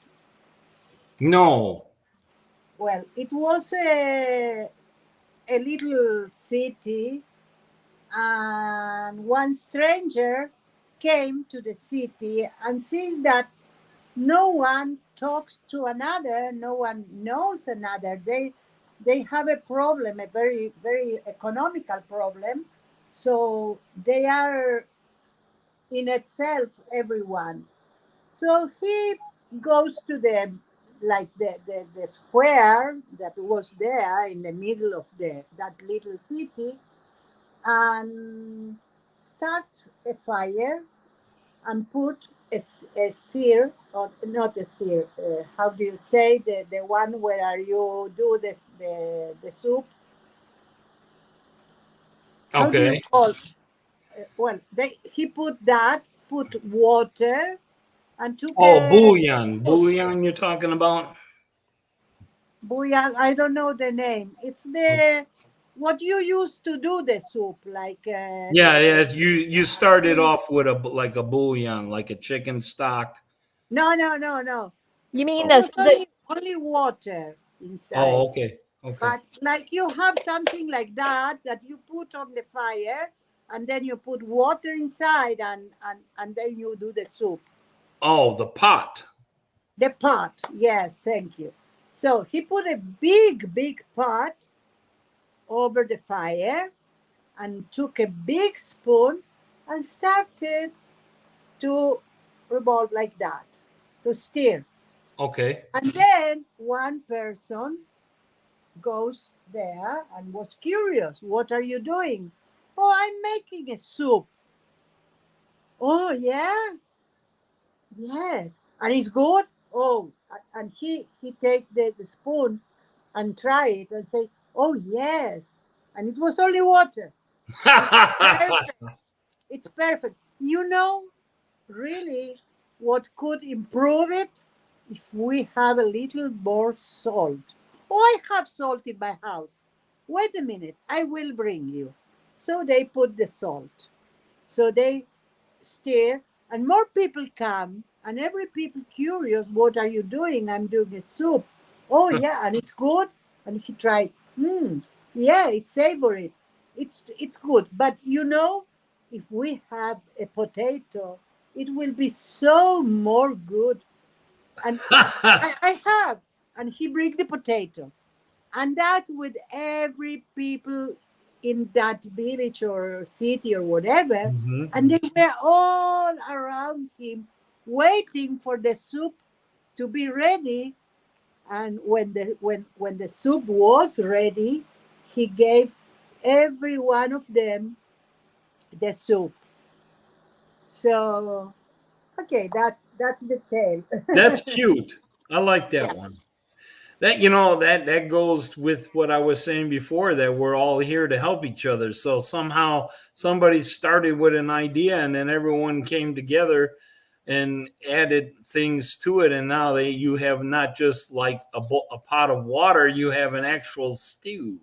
No. Well, it was a little city, and one stranger came to the city and sees that no one talks to another, no one knows another. They have a problem, a very economical problem. So they are in itself everyone. So he goes to the square that was there in the middle of the that little city, and start a fire and put a sear, or not a sear, how do you say, the one where you do this the soup, how do you Okay. call, well, he put that, put water, and took Oh, a bouillon. Bouillon you're talking about? bouillon, I don't know the name, it's the what you used to do the soup, like Yeah, yeah. the You started off with a bouillon, like a chicken stock. no. You mean It was the only water inside. Oh, okay. Okay. But like you have something like that that you put on the fire, and then you put water inside, and then you do the soup. Oh, the pot. The pot, yes, thank you. So he put a big pot over the fire and took a big spoon and started to revolve like that, to stir. Okay. And then one person goes there and was curious. What are you doing? Oh, I'm making a soup. Oh, yeah, yes. And it's good. Oh, and he take the spoon and try it and say, oh, yes. And it was only water. It's perfect. It's perfect. You know, really, what could improve it? If we have a little more salt. Oh, I have salt in my house. Wait a minute, I will bring you. So they put the salt. So they stir, and more people come, and every people curious, what are you doing? I'm doing a soup. Oh yeah, and it's good. And he tried. Yeah, it's savory. It's good. But you know, if we have a potato, it will be so more good. And I have. And he bring the potato, and that's with every people in that village or city or whatever, hmm and they were all around him waiting for the soup to be ready. And when the soup was ready, he gave every one of them the soup. So okay, that's the tale. That's cute. I like Yeah. that one. That goes with what I was saying before, that we're all here to help each other. So somehow somebody started with an idea, and then everyone came together and added things to it, and now you have not just like a pot of water, you have an actual stew.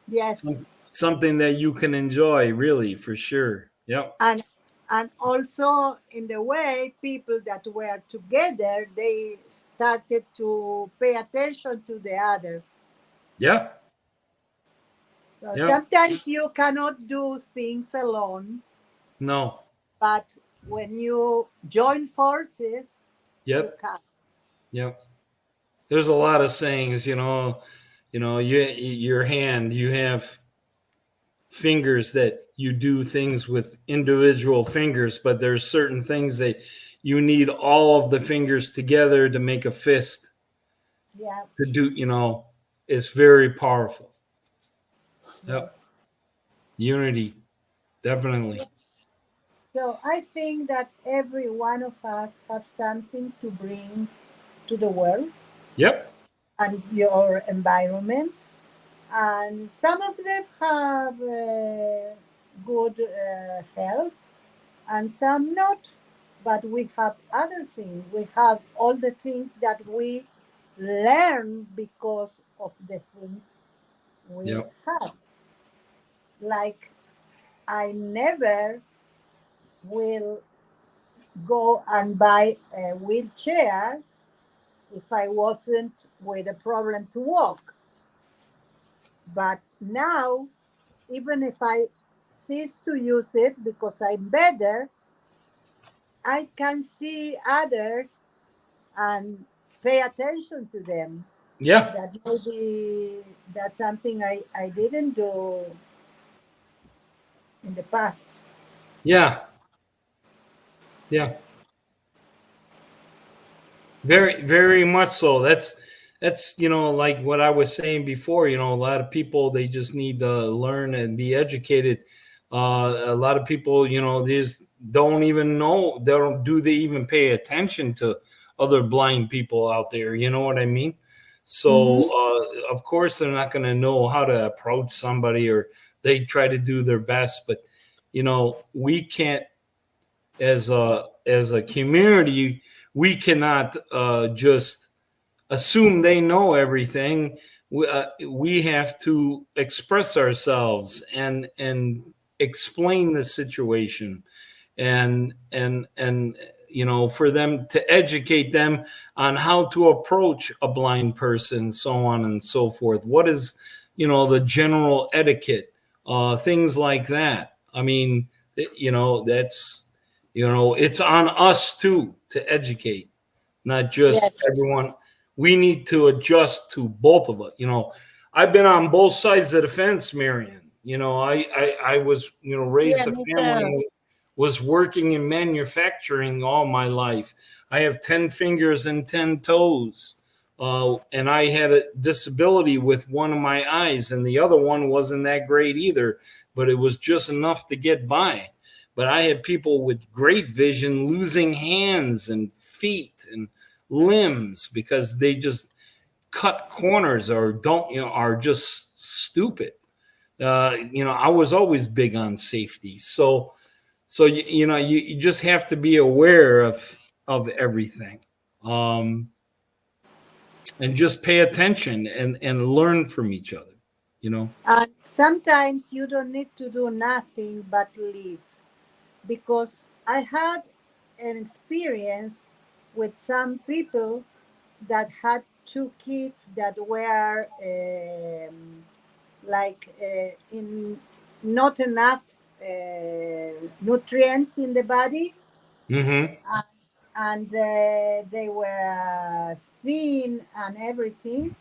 Yes. Something that you can enjoy, really, for sure. Yep. and and also in the way people that were together, they started to pay attention to the other. Yep. So Yep. sometimes you cannot do things alone, No. but when you join forces, you Yep. can. Yep. There's a lot of sayings, your hand, you have fingers that you do things with individual fingers, but there's certain things that you need all of the fingers together to make a fist Yeah. to do, it's very powerful. Yes. Yep. Unity, definitely. So I think that every one of us have something to bring to the world Yep. and your environment, and some of them have good health and some not, but we have other things, we have all the things that we learn because of the things we Yep. have, like I never will go and buy a wheelchair if I wasn't with a problem to walk. But now, even if I cease to use it because I'm better, I can see others and pay attention to them. Yeah. That maybe that's something I didn't do in the past. Yeah. Yeah. Very, very much so. That's like what I was saying before. A lot of people, they just need to learn and be educated. A lot of people, they just don't even know. They even pay attention to other blind people out there? You know what I mean? So Mm-hmm. of course they're not going to know how to approach somebody, or they try to do their best, but we can't, as a community, we cannot just assume they know everything. We have to express ourselves and explain the situation, and for them to educate them on how to approach a blind person, so on and so forth. What is the general etiquette, things like that. I mean, that's it's on us too to educate, not just Yes. everyone. We need to adjust to both of us. I've been on both sides of the fence, Marion. I was Yeah, raised a me family too. and was working in manufacturing all my life. I have 10 fingers and 10 toes. And I had a disability with one of my eyes, and the other one wasn't that great either, but it was just enough to get by. But I had people with great vision losing hands and feet and limbs because they just cut corners, or don't, are just stupid. I was always big on safety. So you just have to be aware of everything, um, and just pay attention and learn from each other. You know. And sometimes you don't need to do nothing but live. Because I had an experience with some people that had two kids that were in not enough nutrients in the body, Mm-hmm. and they were thin and everything.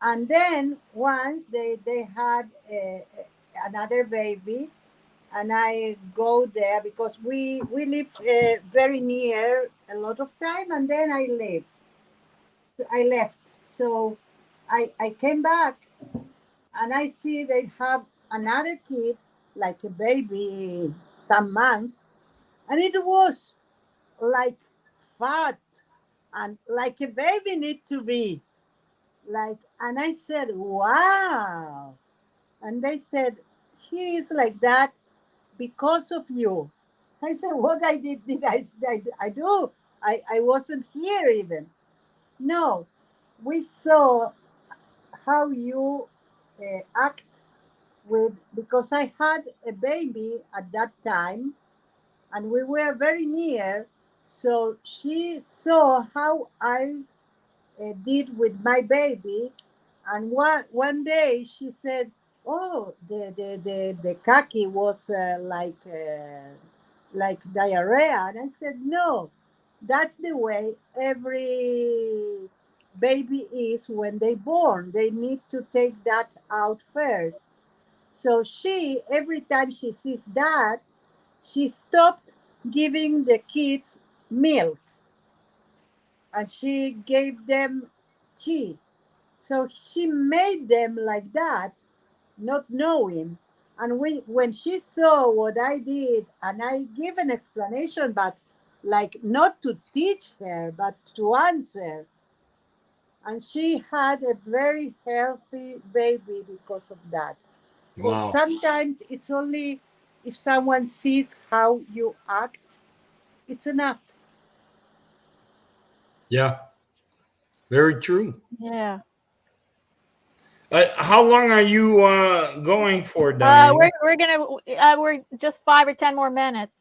And then once they had another baby, and I go there because we live very near a lot of time, and then I left. So I came back, and I see they have another kid, like a baby, some months, and it was like fat and like a baby need to be like. And I said, wow. And they said, he is like that because of you. I said, what I did I do? I wasn't here even. No, we saw how you act with, because I had a baby at that time and we were very near. So she saw how I did with my baby. And one day she said, oh, the kaki was like diarrhea. And I said, no, that's the way every baby is when they born. They need to take that out first. So she, every time she sees that, she stopped giving the kids milk and she gave them tea. So she made them like that, not knowing. And when she saw what I did, and I give an explanation, but like not to teach her, but to answer. And she had a very healthy baby because of that. So Wow. sometimes it's only if someone sees how you act, it's enough. Yeah. Very true. Yeah. How long are you going for, Diane? We're just 5 or 10 more minutes.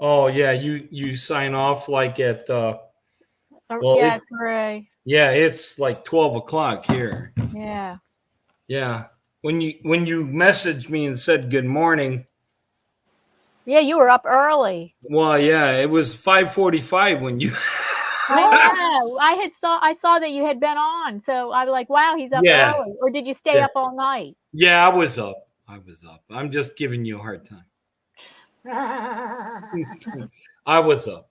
Oh yeah, you sign off like at well, Yeah, 3. yeah, it's like 12 o'clock here. Yeah. Yeah. When you messaged me and said good morning. Yeah, you were up early. Well, yeah, it was 5:45 when you. Yeah, I saw that you had been on, so I was like, wow, he's up early. Or did you stay up all night? Yeah, I was up. I'm just giving you a hard time. I was up.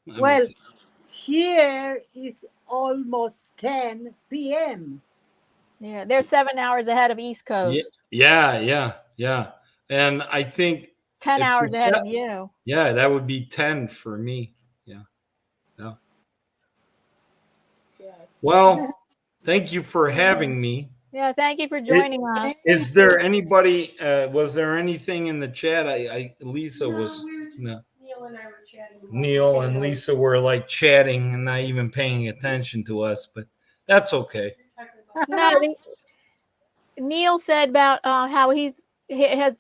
Well, here is almost 10 p.m. Yeah, they're 7 hours ahead of East Coast. Yeah. And I think 10 hours ahead of you. Yeah, that would be 10 for me. Yeah. Yes. Well, thank you for having me. Yeah, thank you for joining us. Is there anybody? Was there anything in the chat? Lisa was. No. Neil and I were chatting. Neil and Lisa were like chatting and not even paying attention to us, but that's okay. No, Neil said about how he has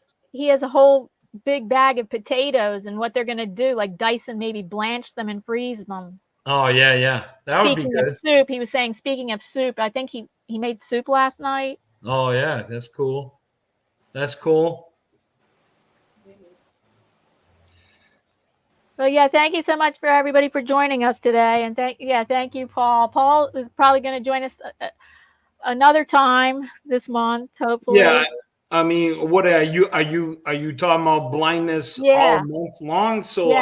a whole big bag of potatoes and what they're going to do, like dice and maybe blanch them and freeze them. Oh yeah, that would be good. Of soup, he was saying. Speaking of soup, I think he made soup last night. Oh yeah, that's cool. That's cool. Well, yeah, thank you so much for everybody for joining us today, and thank you, Paul. Paul is probably going to join us another time this month, hopefully. Yeah, I mean, what are you talking about blindness all month long? So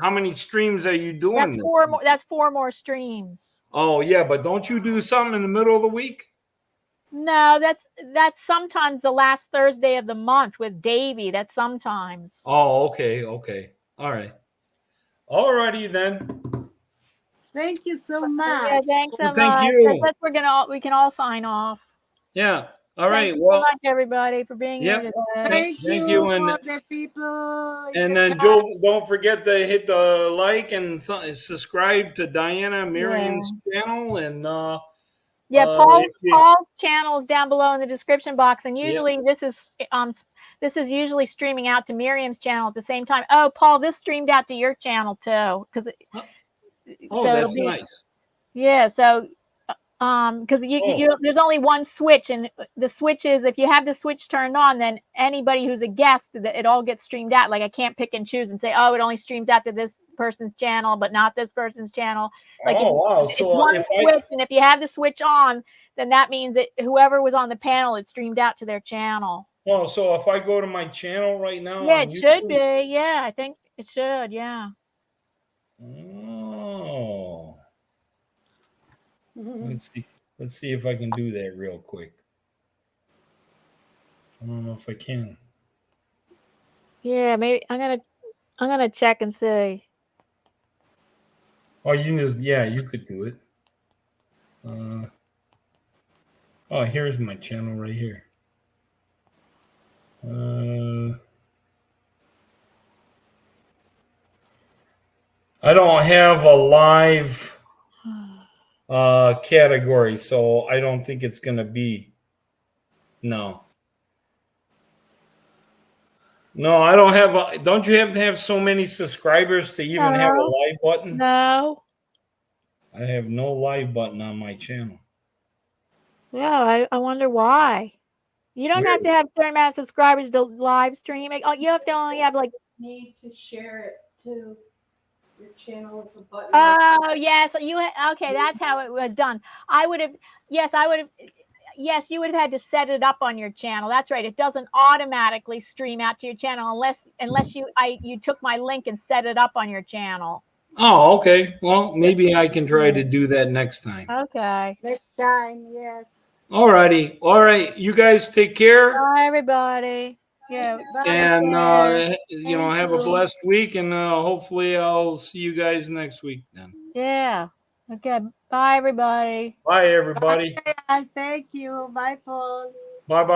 how many streams are you doing? That's 4 more. That's 4 more streams. Oh yeah, but don't you do something in the middle of the week? No, that's sometimes the last Thursday of the month with Davey. That's sometimes. Oh, okay. All right. All righty then. Thank you so much. Yeah, thanks so much. Thank you. We can all sign off. Yeah. All right. Thank you so much, everybody, for being here today. Thank you and for the people. And then don't forget to hit the like and subscribe to Diana Miriam's channel and Paul's channel is down below in the description box, and usually this is usually streaming out to Miriam's channel at the same time. Oh, Paul, this streamed out to your channel too, because that's nice. Yeah, so because there's only one switch, and the switch is, if you have the switch turned on, then anybody who's a guest, it all gets streamed out. Like I can't pick and choose and say, oh, it only streams out to this person's channel but not this person's channel. Like it's one switch, and if you have the switch on, then that means that whoever was on the panel, it streamed out to their channel. Oh, so if I go to my channel right now, it should be. Yeah, I think it should. Yeah. Oh. Let's see if I can do that real quick. I don't know if I can. Yeah, maybe I'm gonna check and see. Oh, you could do it. Oh, here's my channel right here. I don't have a live category, so I don't think it's gonna be. No, I don't have. Don't you have to have so many subscribers to even have a live button? No, I have no live button on my channel. Yeah, I wonder why. You don't have to have a certain amount of subscribers to live stream. Oh, you have to only have like. Need to share it to your channel with a button. Oh yes, okay. That's how it was done. You would have had to set it up on your channel. That's right. It doesn't automatically stream out to your channel unless you took my link and set it up on your channel. Oh, okay. Well, maybe I can try to do that next time. Okay. Next time, yes. All righty. All right. You guys take care. Bye, everybody. Yeah. Bye. And have a blessed week, and hopefully I'll see you guys next week then. Yeah. Okay. Bye, everybody. Bye, everybody. Bye, and thank you. Bye, Paul. Bye-bye.